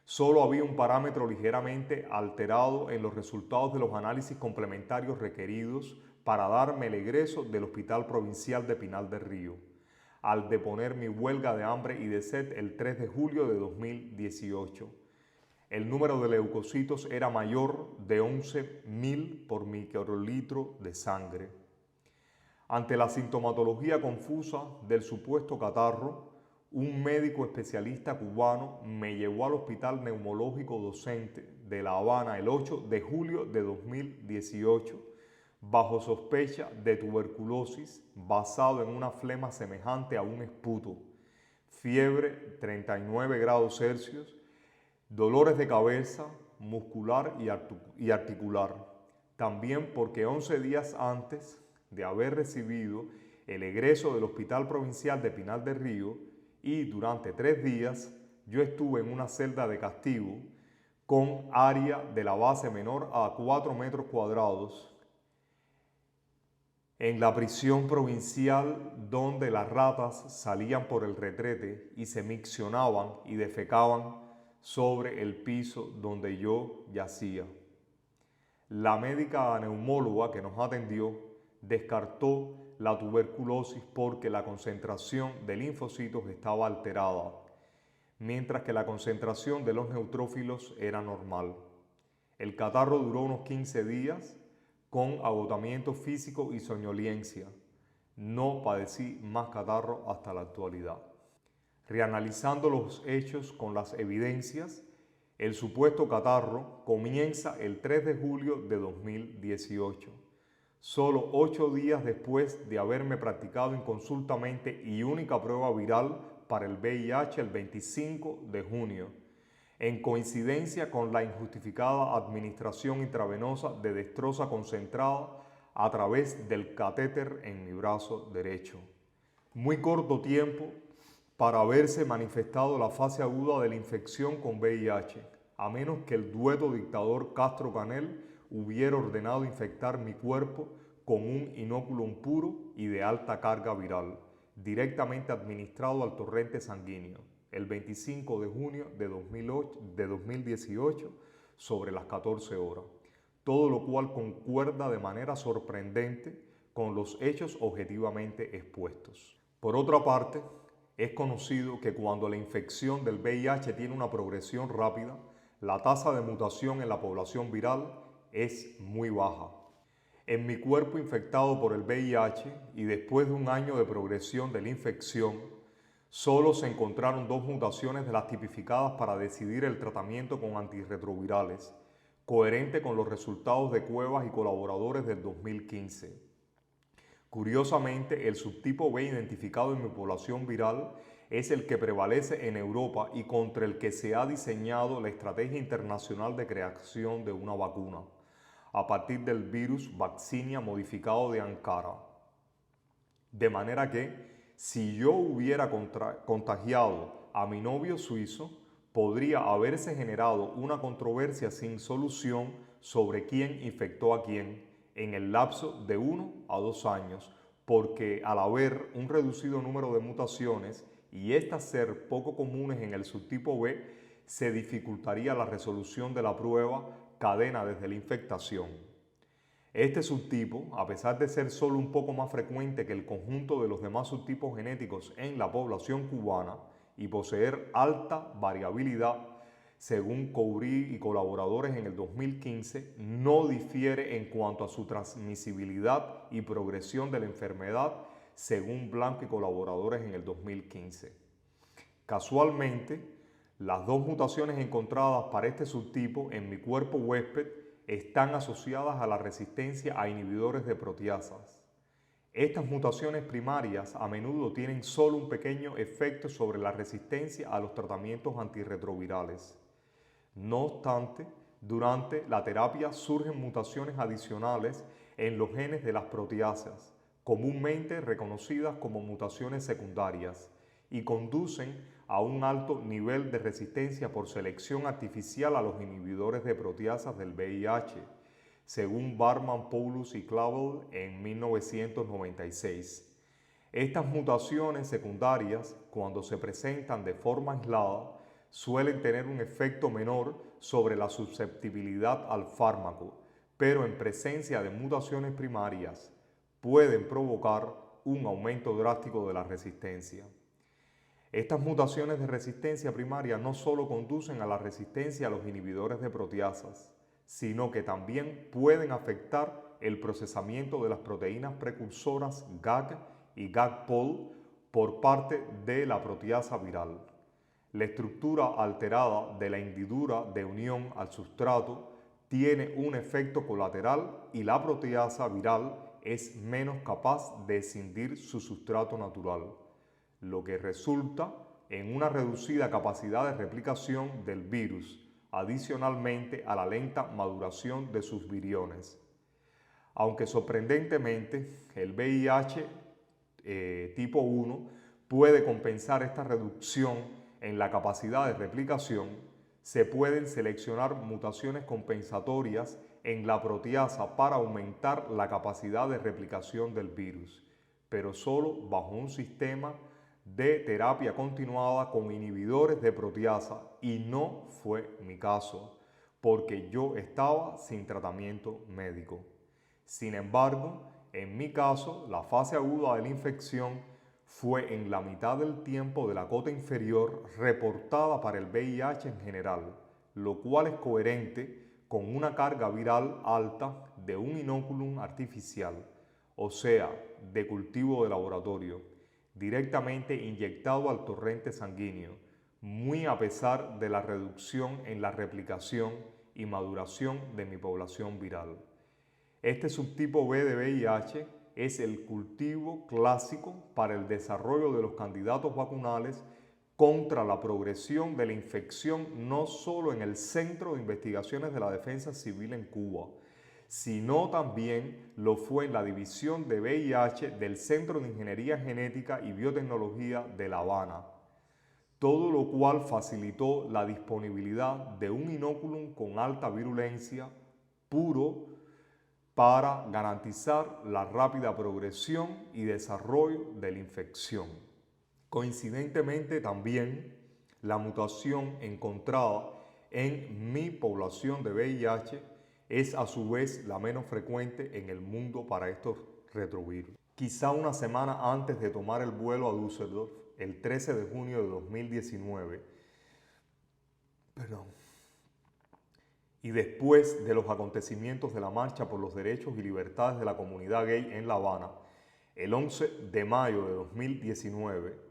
Solo había un parámetro ligeramente alterado en los resultados de los análisis complementarios requeridos para darme el egreso del Hospital Provincial de Pinal del Río, al deponer mi huelga de hambre y de sed el 3 de julio de 2018. El número de leucocitos era mayor de 11.000 por microlitro de sangre. Ante la sintomatología confusa del supuesto catarro, un médico especialista cubano me llevó al Hospital Neumológico Docente de La Habana el 8 de julio de 2018 bajo sospecha de tuberculosis basado en una flema semejante a un esputo, fiebre 39 grados Celsius, dolores de cabeza, muscular y articular. También porque 11 días antes de haber recibido el egreso del Hospital Provincial de Pinal del Río y durante 3 días yo estuve en una celda de castigo con área de la base menor a 4 metros cuadrados en la prisión provincial donde las ratas salían por el retrete y se miccionaban y defecaban sobre el piso donde yo yacía. La médica neumóloga que nos atendió descartó la tuberculosis porque la concentración de linfocitos estaba alterada, mientras que la concentración de los neutrófilos era normal. El catarro duró unos 15 días con agotamiento físico y soñolencia. No padecí más catarro hasta la actualidad. Reanalizando los hechos con las evidencias, el supuesto catarro comienza el 3 de julio de 2018, solo 8 días después de haberme practicado inconsultamente y única prueba viral para el VIH el 25 de junio, en coincidencia con la injustificada administración intravenosa de dextrosa concentrada a través del catéter en mi brazo derecho. Muy corto tiempo para haberse manifestado la fase aguda de la infección con VIH, a menos que el dueto dictador Castro-Canel hubiera ordenado infectar mi cuerpo con un inoculum puro y de alta carga viral, directamente administrado al torrente sanguíneo, el 25 de junio de 2018 sobre las 14 horas, todo lo cual concuerda de manera sorprendente con los hechos objetivamente expuestos. Por otra parte, es conocido que cuando la infección del VIH tiene una progresión rápida, la tasa de mutación en la población viral es muy baja. En mi cuerpo infectado por el VIH y después de un año de progresión de la infección, solo se encontraron 2 mutaciones de las tipificadas para decidir el tratamiento con antirretrovirales, coherente con los resultados de Cuevas y colaboradores del 2015. Curiosamente, el subtipo B identificado en mi población viral es el que prevalece en Europa y contra el que se ha diseñado la estrategia internacional de creación de una vacuna, a partir del virus Vaccinia modificado de Ankara. De manera que, si yo hubiera contagiado a mi novio suizo, podría haberse generado una controversia sin solución sobre quién infectó a quién en el lapso de 1 a 2 años, porque al haber un reducido número de mutaciones y estas ser poco comunes en el subtipo B, se dificultaría la resolución de la prueba cadena desde la infectación. Este subtipo, a pesar de ser solo un poco más frecuente que el conjunto de los demás subtipos genéticos en la población cubana y poseer alta variabilidad, según Cowrie y colaboradores en el 2015, no difiere en cuanto a su transmisibilidad y progresión de la enfermedad, según Blanco y colaboradores en el 2015. Casualmente, las dos mutaciones encontradas para este subtipo en mi cuerpo huésped están asociadas a la resistencia a inhibidores de proteasas. Estas mutaciones primarias a menudo tienen solo un pequeño efecto sobre la resistencia a los tratamientos antirretrovirales. No obstante, durante la terapia surgen mutaciones adicionales en los genes de las proteasas, comúnmente reconocidas como mutaciones secundarias, y conducen a un alto nivel de resistencia por selección artificial a los inhibidores de proteasas del VIH, según Barman, Paulus y Clavel en 1996. Estas mutaciones secundarias, cuando se presentan de forma aislada, suelen tener un efecto menor sobre la susceptibilidad al fármaco, pero en presencia de mutaciones primarias pueden provocar un aumento drástico de la resistencia. Estas mutaciones de resistencia primaria no solo conducen a la resistencia a los inhibidores de proteasas, sino que también pueden afectar el procesamiento de las proteínas precursoras GAG y GAG-POL por parte de la proteasa viral. La estructura alterada de la hendidura de unión al sustrato tiene un efecto colateral y la proteasa viral es menos capaz de escindir su sustrato natural, lo que resulta en una reducida capacidad de replicación del virus, adicionalmente a la lenta maduración de sus viriones. Aunque sorprendentemente el VIH tipo 1 puede compensar esta reducción en la capacidad de replicación, se pueden seleccionar mutaciones compensatorias en la proteasa para aumentar la capacidad de replicación del virus, pero solo bajo un sistema de terapia continuada con inhibidores de proteasa, y no fue mi caso, porque yo estaba sin tratamiento médico. Sin embargo, en mi caso, la fase aguda de la infección fue en la mitad del tiempo de la cota inferior reportada para el VIH en general, lo cual es coherente con una carga viral alta de un inoculum artificial, o sea, de cultivo de laboratorio, directamente inyectado al torrente sanguíneo, muy a pesar de la reducción en la replicación y maduración de mi población viral. Este subtipo B de VIH es el cultivo clásico para el desarrollo de los candidatos vacunales contra la progresión de la infección, no solo en el Centro de Investigaciones de la Defensa Civil en Cuba, sino también lo fue en la División de VIH del Centro de Ingeniería Genética y Biotecnología de La Habana, todo lo cual facilitó la disponibilidad de un inoculum con alta virulencia, puro, para garantizar la rápida progresión y desarrollo de la infección. Coincidentemente también, la mutación encontrada en mi población de VIH es a su vez la menos frecuente en el mundo para estos retrovirus. Quizá una semana antes de tomar el vuelo a Düsseldorf, el 13 de junio de 2019, y después de los acontecimientos de la Marcha por los Derechos y Libertades de la Comunidad Gay en La Habana, el 11 de mayo de 2019,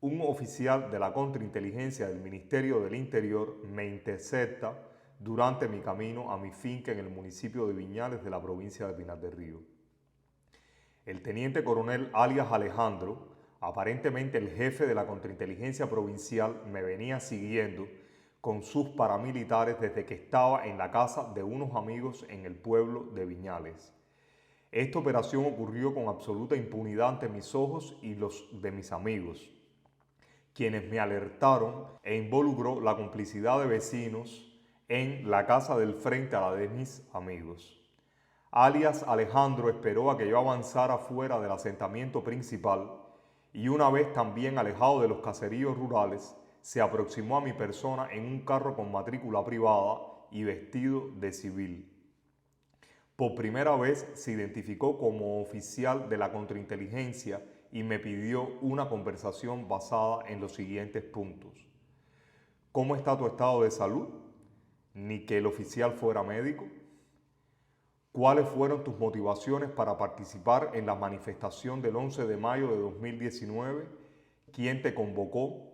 un oficial de la contrainteligencia del Ministerio del Interior me intercepta durante mi camino a mi finca en el municipio de Viñales de la provincia de Pinar del Río. El teniente coronel alias Alejandro, aparentemente el jefe de la contrainteligencia provincial, me venía siguiendo con sus paramilitares desde que estaba en la casa de unos amigos en el pueblo de Viñales. Esta operación ocurrió con absoluta impunidad ante mis ojos y los de mis amigos, quienes me alertaron, e involucró la complicidad de vecinos en la casa del frente a la de mis amigos. Alias Alejandro esperó a que yo avanzara fuera del asentamiento principal y, una vez también alejado de los caseríos rurales, se aproximó a mi persona en un carro con matrícula privada y vestido de civil. Por primera vez se identificó como oficial de la contrainteligencia y me pidió una conversación basada en los siguientes puntos. cómo está tu estado de salud, ni que el oficial fuera médico. ¿Cuáles fueron tus motivaciones para participar en la manifestación del 11 de mayo de 2019? ¿Quién te convocó?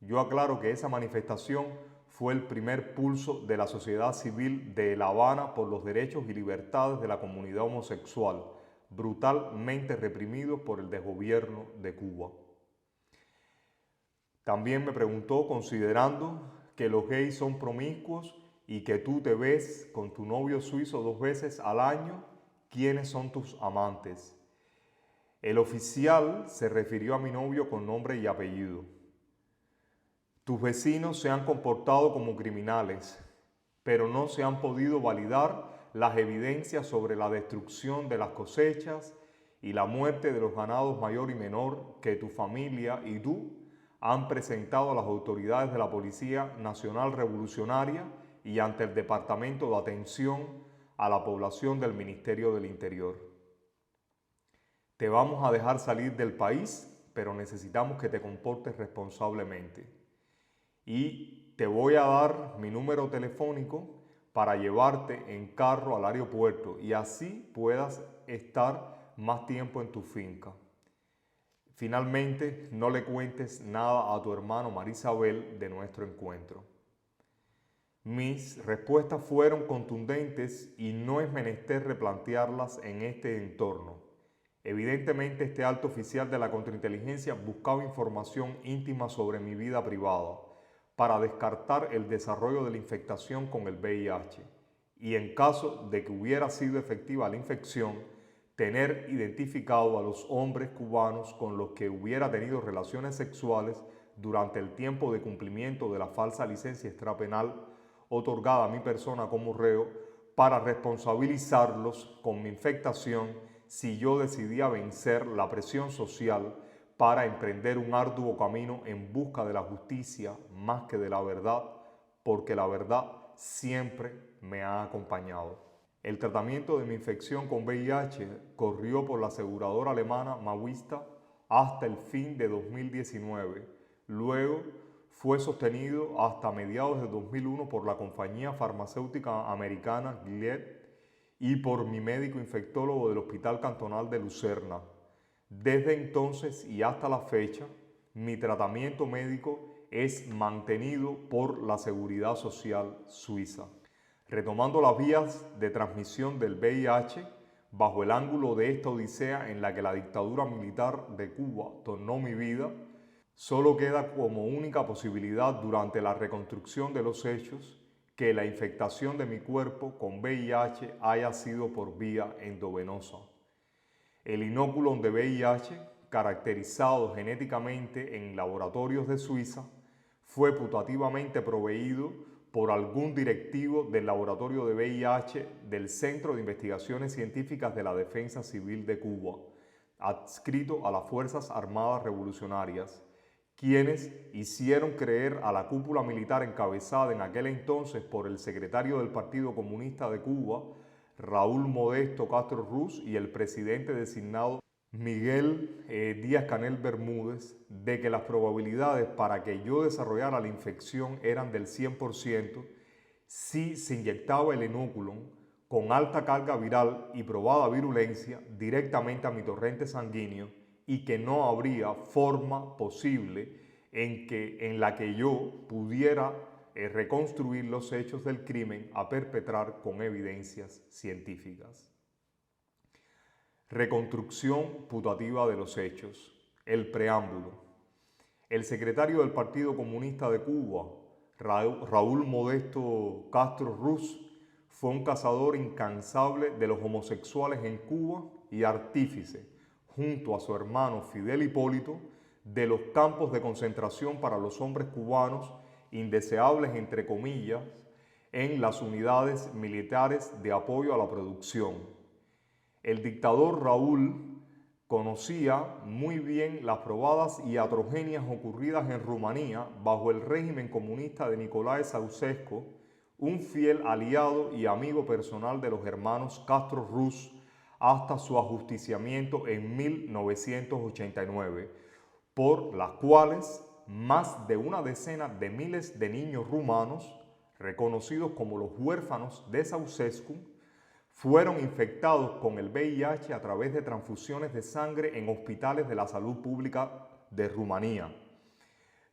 Yo aclaro que esa manifestación fue el primer pulso de la sociedad civil de La Habana por los derechos y libertades de la comunidad homosexual, brutalmente reprimidos por el desgobierno de Cuba. También me preguntó, considerando que los gays son promiscuos y que tú te ves con tu novio suizo 2 veces al año, ¿quiénes son tus amantes? El oficial se refirió a mi novio con nombre y apellido. Tus vecinos se han comportado como criminales, pero no se han podido validar las evidencias sobre la destrucción de las cosechas y la muerte de los ganados mayor y menor que tu familia y tú han presentado a las autoridades de la Policía Nacional Revolucionaria y ante el Departamento de Atención a la Población del Ministerio del Interior. Te vamos a dejar salir del país, pero necesitamos que te comportes responsablemente. Y te voy a dar mi número telefónico para llevarte en carro al aeropuerto y así puedas estar más tiempo en tu finca. Finalmente, no le cuentes nada a tu hermano Marisabel de nuestro encuentro. Mis respuestas fueron contundentes y no es menester replantearlas en este entorno. Evidentemente, este alto oficial de la contrainteligencia buscaba información íntima sobre mi vida privada para descartar el desarrollo de la infectación con el VIH y, en caso de que hubiera sido efectiva la infección, tener identificado a los hombres cubanos con los que hubiera tenido relaciones sexuales durante el tiempo de cumplimiento de la falsa licencia extrapenal otorgada a mi persona como reo para responsabilizarlos con mi infectación si yo decidía vencer la presión social para emprender un arduo camino en busca de la justicia más que de la verdad, porque la verdad siempre me ha acompañado. El tratamiento de mi infección con VIH corrió por la aseguradora alemana Mawista hasta el fin de 2019. Luego fue sostenido hasta mediados de 2001 por la compañía farmacéutica americana Gilead y por mi médico infectólogo del Hospital Cantonal de Lucerna. Desde entonces y hasta la fecha, mi tratamiento médico es mantenido por la Seguridad Social Suiza. Retomando las vías de transmisión del VIH, bajo el ángulo de esta odisea en la que la dictadura militar de Cuba tornó mi vida, solo queda como única posibilidad durante la reconstrucción de los hechos que la infectación de mi cuerpo con VIH haya sido por vía endovenosa. El inoculum de VIH, caracterizado genéticamente en laboratorios de Suiza, fue putativamente proveído por algún directivo del laboratorio de VIH del Centro de Investigaciones Científicas de la Defensa Civil de Cuba, adscrito a las Fuerzas Armadas Revolucionarias, quienes hicieron creer a la cúpula militar encabezada en aquel entonces por el secretario del Partido Comunista de Cuba, Raúl Modesto Castro Ruz, y el presidente designado Miguel Díaz-Canel Bermúdez, de que las probabilidades para que yo desarrollara la infección eran del 100% si se inyectaba el inóculum con alta carga viral y probada virulencia directamente a mi torrente sanguíneo y que no habría forma posible en la que yo pudiera reconstruir los hechos del crimen a perpetrar con evidencias científicas. Reconstrucción putativa de los hechos. El preámbulo. El secretario del Partido Comunista de Cuba, Raúl Modesto Castro Ruz, fue un cazador incansable de los homosexuales en Cuba y artífice, junto a su hermano Fidel Hipólito, de los campos de concentración para los hombres cubanos indeseables, entre comillas, en las unidades militares de apoyo a la producción. El dictador Raúl conocía muy bien las probadas iatrogenias ocurridas en Rumanía bajo el régimen comunista de Nicolae Ceausescu, un fiel aliado y amigo personal de los hermanos Castro Ruz hasta su ajusticiamiento en 1989, por las cuales más de una decena de miles de niños rumanos, reconocidos como los huérfanos de Ceausescu, fueron infectados con el VIH a través de transfusiones de sangre en hospitales de la salud pública de Rumanía.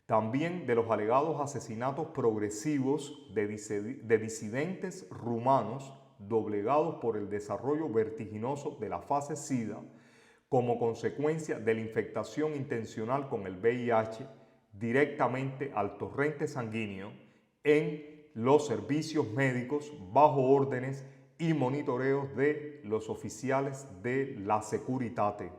También de los alegados asesinatos progresivos de disidentes rumanos doblegados por el desarrollo vertiginoso de la fase SIDA como consecuencia de la infectación intencional con el VIH directamente al torrente sanguíneo en los servicios médicos bajo órdenes y monitoreos de los oficiales de la Securitate.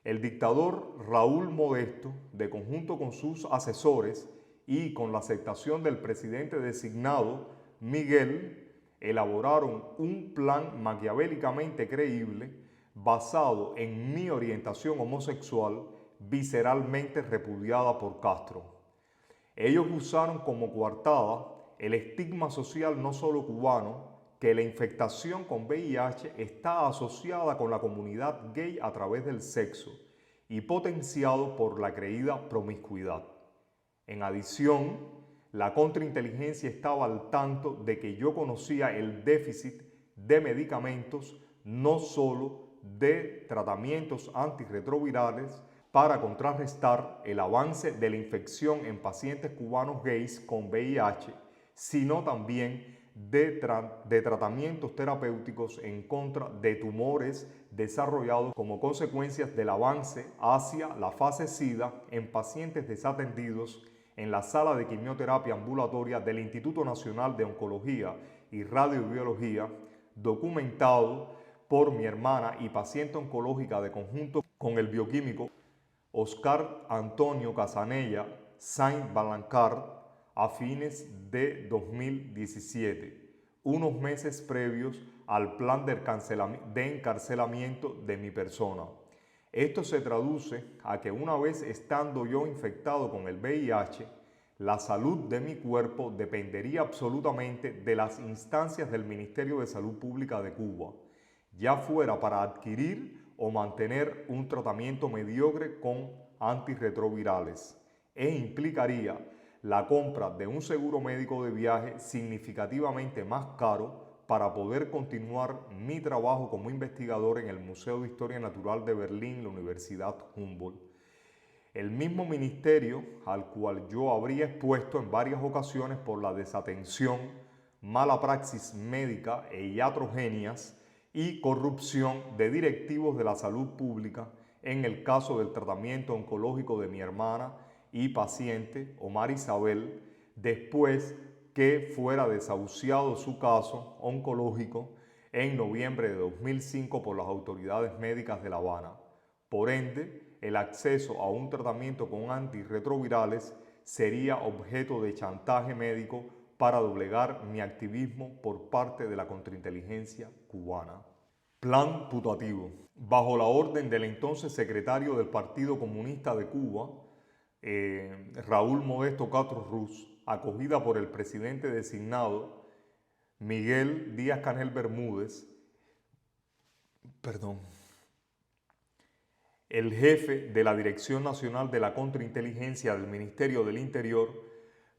El dictador Raúl Modesto, de conjunto con sus asesores y con la aceptación del presidente designado Miguel, elaboraron un plan maquiavélicamente creíble basado en mi orientación homosexual visceralmente repudiada por Castro. Ellos usaron como coartada el estigma social no solo cubano que la infectación con VIH está asociada con la comunidad gay a través del sexo y potenciado por la creída promiscuidad. En adición, la contrainteligencia estaba al tanto de que yo conocía el déficit de medicamentos, no solo de tratamientos antirretrovirales, para contrarrestar el avance de la infección en pacientes cubanos gays con VIH, sino también de tratamientos terapéuticos en contra de tumores desarrollados como consecuencias del avance hacia la fase SIDA en pacientes desatendidos en la sala de quimioterapia ambulatoria del Instituto Nacional de Oncología y Radiobiología, documentado por mi hermana y paciente oncológica de conjunto con el bioquímico Oscar Antonio Casanella Saint-Balancard a fines de 2017, unos meses previos al plan de encarcelamiento de mi persona. Esto se traduce a que una vez estando yo infectado con el VIH, la salud de mi cuerpo dependería absolutamente de las instancias del Ministerio de Salud Pública de Cuba, ya fuera para adquirir o mantener un tratamiento mediocre con antirretrovirales, e implicaría la compra de un seguro médico de viaje significativamente más caro para poder continuar mi trabajo como investigador en el Museo de Historia Natural de Berlín, la Universidad Humboldt. El mismo ministerio al cual yo habría expuesto en varias ocasiones por la desatención, mala praxis médica e iatrogenias y corrupción de directivos de la salud pública en el caso del tratamiento oncológico de mi hermana y paciente Omar Isabel, después que fuera desahuciado su caso oncológico en noviembre de 2005 por las autoridades médicas de La Habana. Por ende, el acceso a un tratamiento con antirretrovirales sería objeto de chantaje médico para doblegar mi activismo por parte de la contrainteligencia cubana. Plan putativo. Bajo la orden del entonces secretario del Partido Comunista de Cuba, Raúl Modesto Castro Ruz, acogida por el presidente designado Miguel Díaz-Canel Bermúdez, el jefe de la Dirección Nacional de la Contrainteligencia del Ministerio del Interior,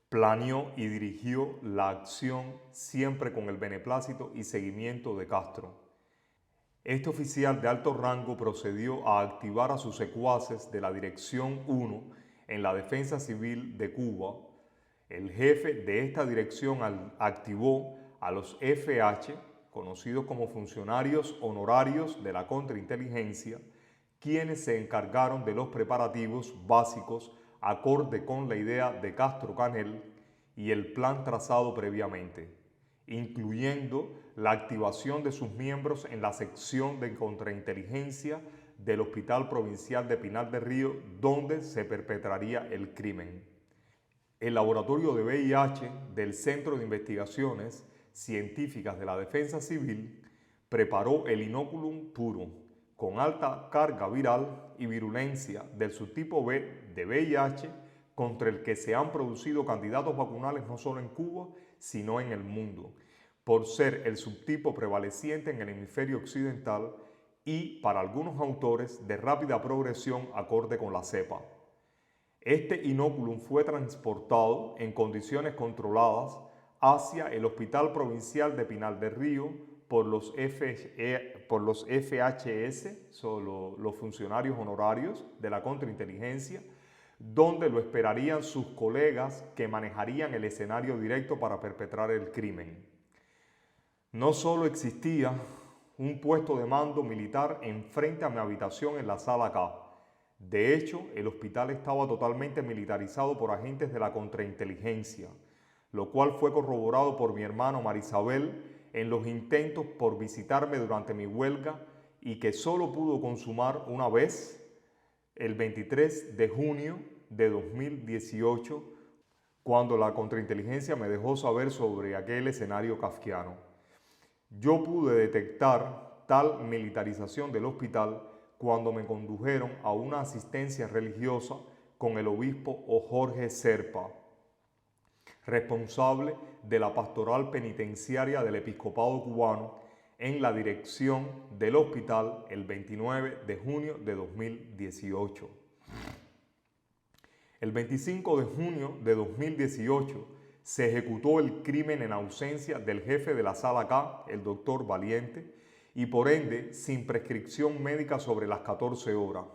planeó y dirigió la acción siempre con el beneplácito y seguimiento de Castro. Este oficial de alto rango procedió a activar a sus secuaces de la Dirección 1 en la Defensa Civil de Cuba. El jefe de esta dirección activó a los FH, conocidos como funcionarios honorarios de la contrainteligencia, quienes se encargaron de los preparativos básicos acorde con la idea de Castro Canel y el plan trazado previamente, incluyendo la activación de sus miembros en la sección de contrainteligencia del Hospital Provincial de Pinar del Río, donde se perpetraría el crimen. El laboratorio de VIH del Centro de Investigaciones Científicas de la Defensa Civil preparó el inoculum puro, con alta carga viral y virulencia del subtipo B de VIH, contra el que se han producido candidatos vacunales no solo en Cuba, sino en el mundo, por ser el subtipo prevaleciente en el hemisferio occidental y, para algunos autores, de rápida progresión acorde con la cepa. Este inoculum fue transportado en condiciones controladas hacia el Hospital Provincial de Pinar del Río por los FHS, son los funcionarios honorarios de la contrainteligencia, donde lo esperarían sus colegas que manejarían el escenario directo para perpetrar el crimen. No solo existía un puesto de mando militar enfrente a mi habitación en la sala K. De hecho, el hospital estaba totalmente militarizado por agentes de la contrainteligencia, lo cual fue corroborado por mi hermano Marisabel en los intentos por visitarme durante mi huelga y que solo pudo consumar una vez, el 23 de junio de 2018, cuando la contrainteligencia me dejó saber sobre aquel escenario kafkiano. Yo pude detectar tal militarización del hospital cuando me condujeron a una asistencia religiosa con el obispo Jorge Serpa, responsable de la pastoral penitenciaria del episcopado cubano, en la dirección del hospital el 29 de junio de 2018. El 25 de junio de 2018 se ejecutó el crimen en ausencia del jefe de la sala K, el doctor Valiente, y por ende sin prescripción médica sobre las 14 horas.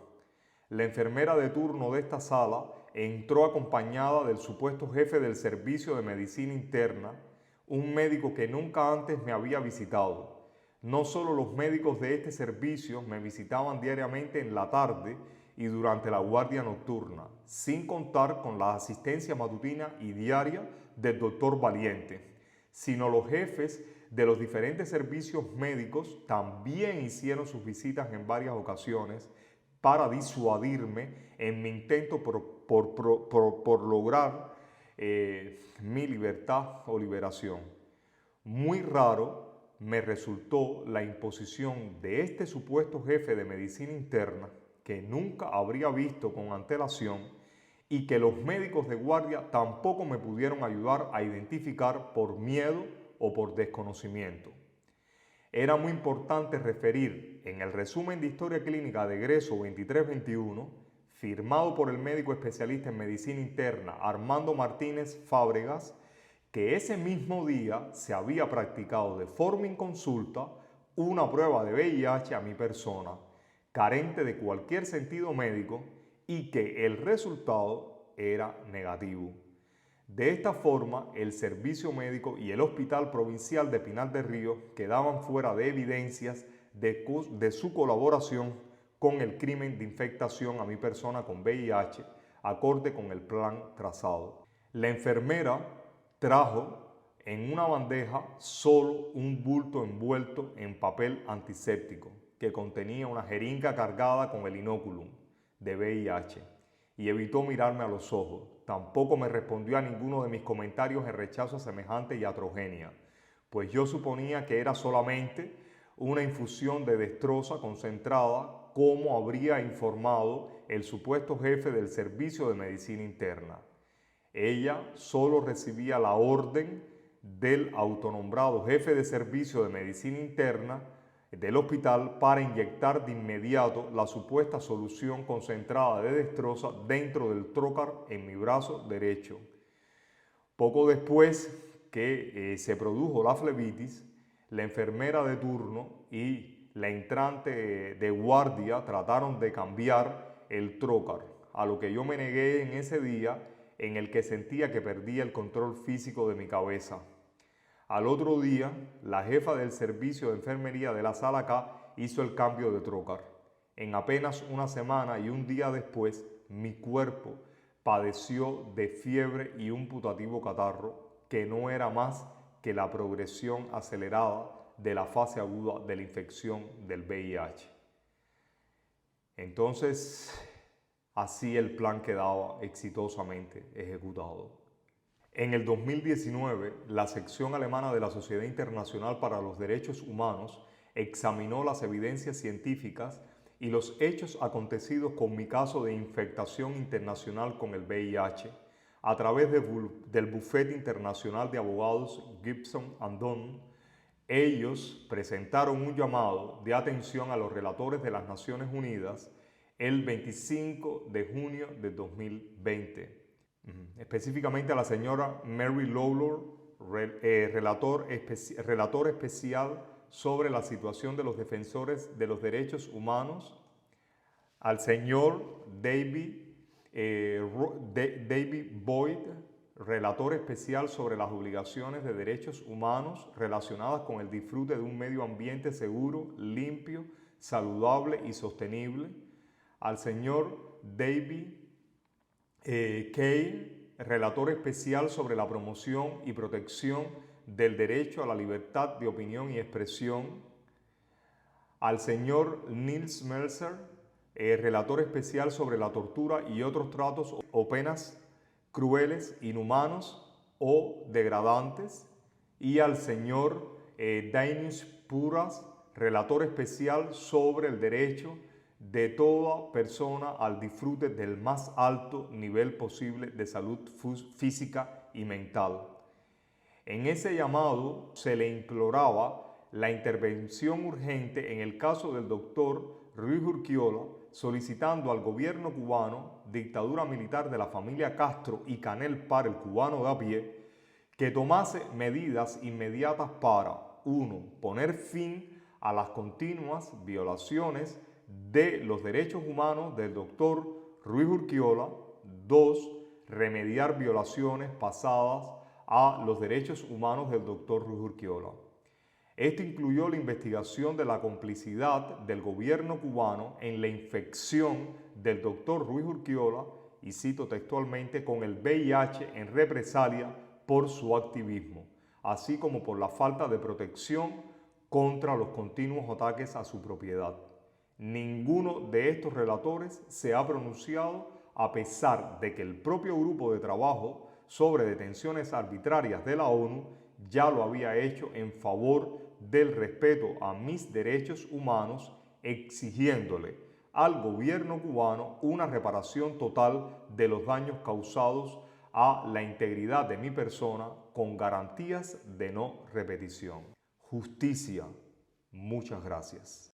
La enfermera de turno de esta sala entró acompañada del supuesto jefe del servicio de medicina interna, un médico que nunca antes me había visitado. No solo los médicos de este servicio me visitaban diariamente en la tarde y durante la guardia nocturna, sin contar con la asistencia matutina y diaria del doctor Valiente, sino los jefes de los diferentes servicios médicos también hicieron sus visitas en varias ocasiones para disuadirme en mi intento por lograr mi libertad o liberación. Muy raro me resultó la imposición de este supuesto jefe de medicina interna que nunca habría visto con antelación y que los médicos de guardia tampoco me pudieron ayudar a identificar por miedo o por desconocimiento. Era muy importante referir en el resumen de historia clínica de egreso 2321, firmado por el médico especialista en medicina interna Armando Martínez Fábregas, que ese mismo día se había practicado de forma inconsulta una prueba de VIH a mi persona, carente de cualquier sentido médico, y que el resultado era negativo. De esta forma, el servicio médico y el Hospital Provincial de Pinar del Río quedaban fuera de evidencias de su colaboración con el crimen de infectación a mi persona con VIH, acorde con el plan trazado. La enfermera trajo en una bandeja solo un bulto envuelto en papel antiséptico que contenía una jeringa cargada con el inoculum de VIH y evitó mirarme a los ojos. Tampoco me respondió a ninguno de mis comentarios en rechazo a semejante iatrogenia, pues yo suponía que era solamente una infusión de destroza concentrada, como habría informado el supuesto jefe del servicio de medicina interna. Ella solo recibía la orden del autonombrado jefe de servicio de medicina interna del hospital para inyectar de inmediato la supuesta solución concentrada de destroza dentro del trócar en mi brazo derecho. Poco después que se produjo la flebitis, la enfermera de turno y la entrante de guardia trataron de cambiar el trócar, a lo que yo me negué en ese día en el que sentía que perdía el control físico de mi cabeza. Al otro día, la jefa del servicio de enfermería de la sala K hizo el cambio de trócar. En apenas una semana y un día después, mi cuerpo padeció de fiebre y un putativo catarro que no era más que la progresión acelerada de la fase aguda de la infección del VIH. Entonces, así el plan quedaba exitosamente ejecutado. En el 2019, la sección alemana de la Sociedad Internacional para los Derechos Humanos examinó las evidencias científicas y los hechos acontecidos con mi caso de infectación internacional con el VIH a través del Bufete Internacional de Abogados Gibson and Dunn. Ellos presentaron un llamado de atención a los relatores de las Naciones Unidas el 25 de junio de 2020. Específicamente a la señora Mary Lawlor, relator especial sobre la situación de los defensores de los derechos humanos, al señor David Boyd, relator especial sobre las obligaciones de derechos humanos relacionadas con el disfrute de un medio ambiente seguro, limpio, saludable y sostenible, al señor David Kay, relator especial sobre la promoción y protección del derecho a la libertad de opinión y expresión, al señor Nils Melzer, relator especial sobre la tortura y otros tratos o penas crueles, inhumanos o degradantes, y al señor Danish Puras, relator especial sobre el derecho de toda persona al disfrute del más alto nivel posible de salud física y mental. En ese llamado se le imploraba la intervención urgente en el caso del doctor Ruiz Urquiola, solicitando al gobierno cubano, dictadura militar de la familia Castro y Canel para el cubano de a pie, que tomase medidas inmediatas para 1. Poner fin a las continuas violaciones de los derechos humanos del doctor Ruiz Urquiola. 2. Remediar violaciones pasadas a los derechos humanos del doctor Ruiz Urquiola. Esto incluyó la investigación de la complicidad del gobierno cubano en la infección del doctor Ruiz Urquiola, y cito textualmente, con el VIH en represalia por su activismo, así como por la falta de protección contra los continuos ataques a su propiedad. Ninguno de estos relatores se ha pronunciado a pesar de que el propio grupo de trabajo sobre detenciones arbitrarias de la ONU ya lo había hecho en favor del respeto a mis derechos humanos, exigiéndole al gobierno cubano una reparación total de los daños causados a la integridad de mi persona con garantías de no repetición. Justicia. Muchas gracias.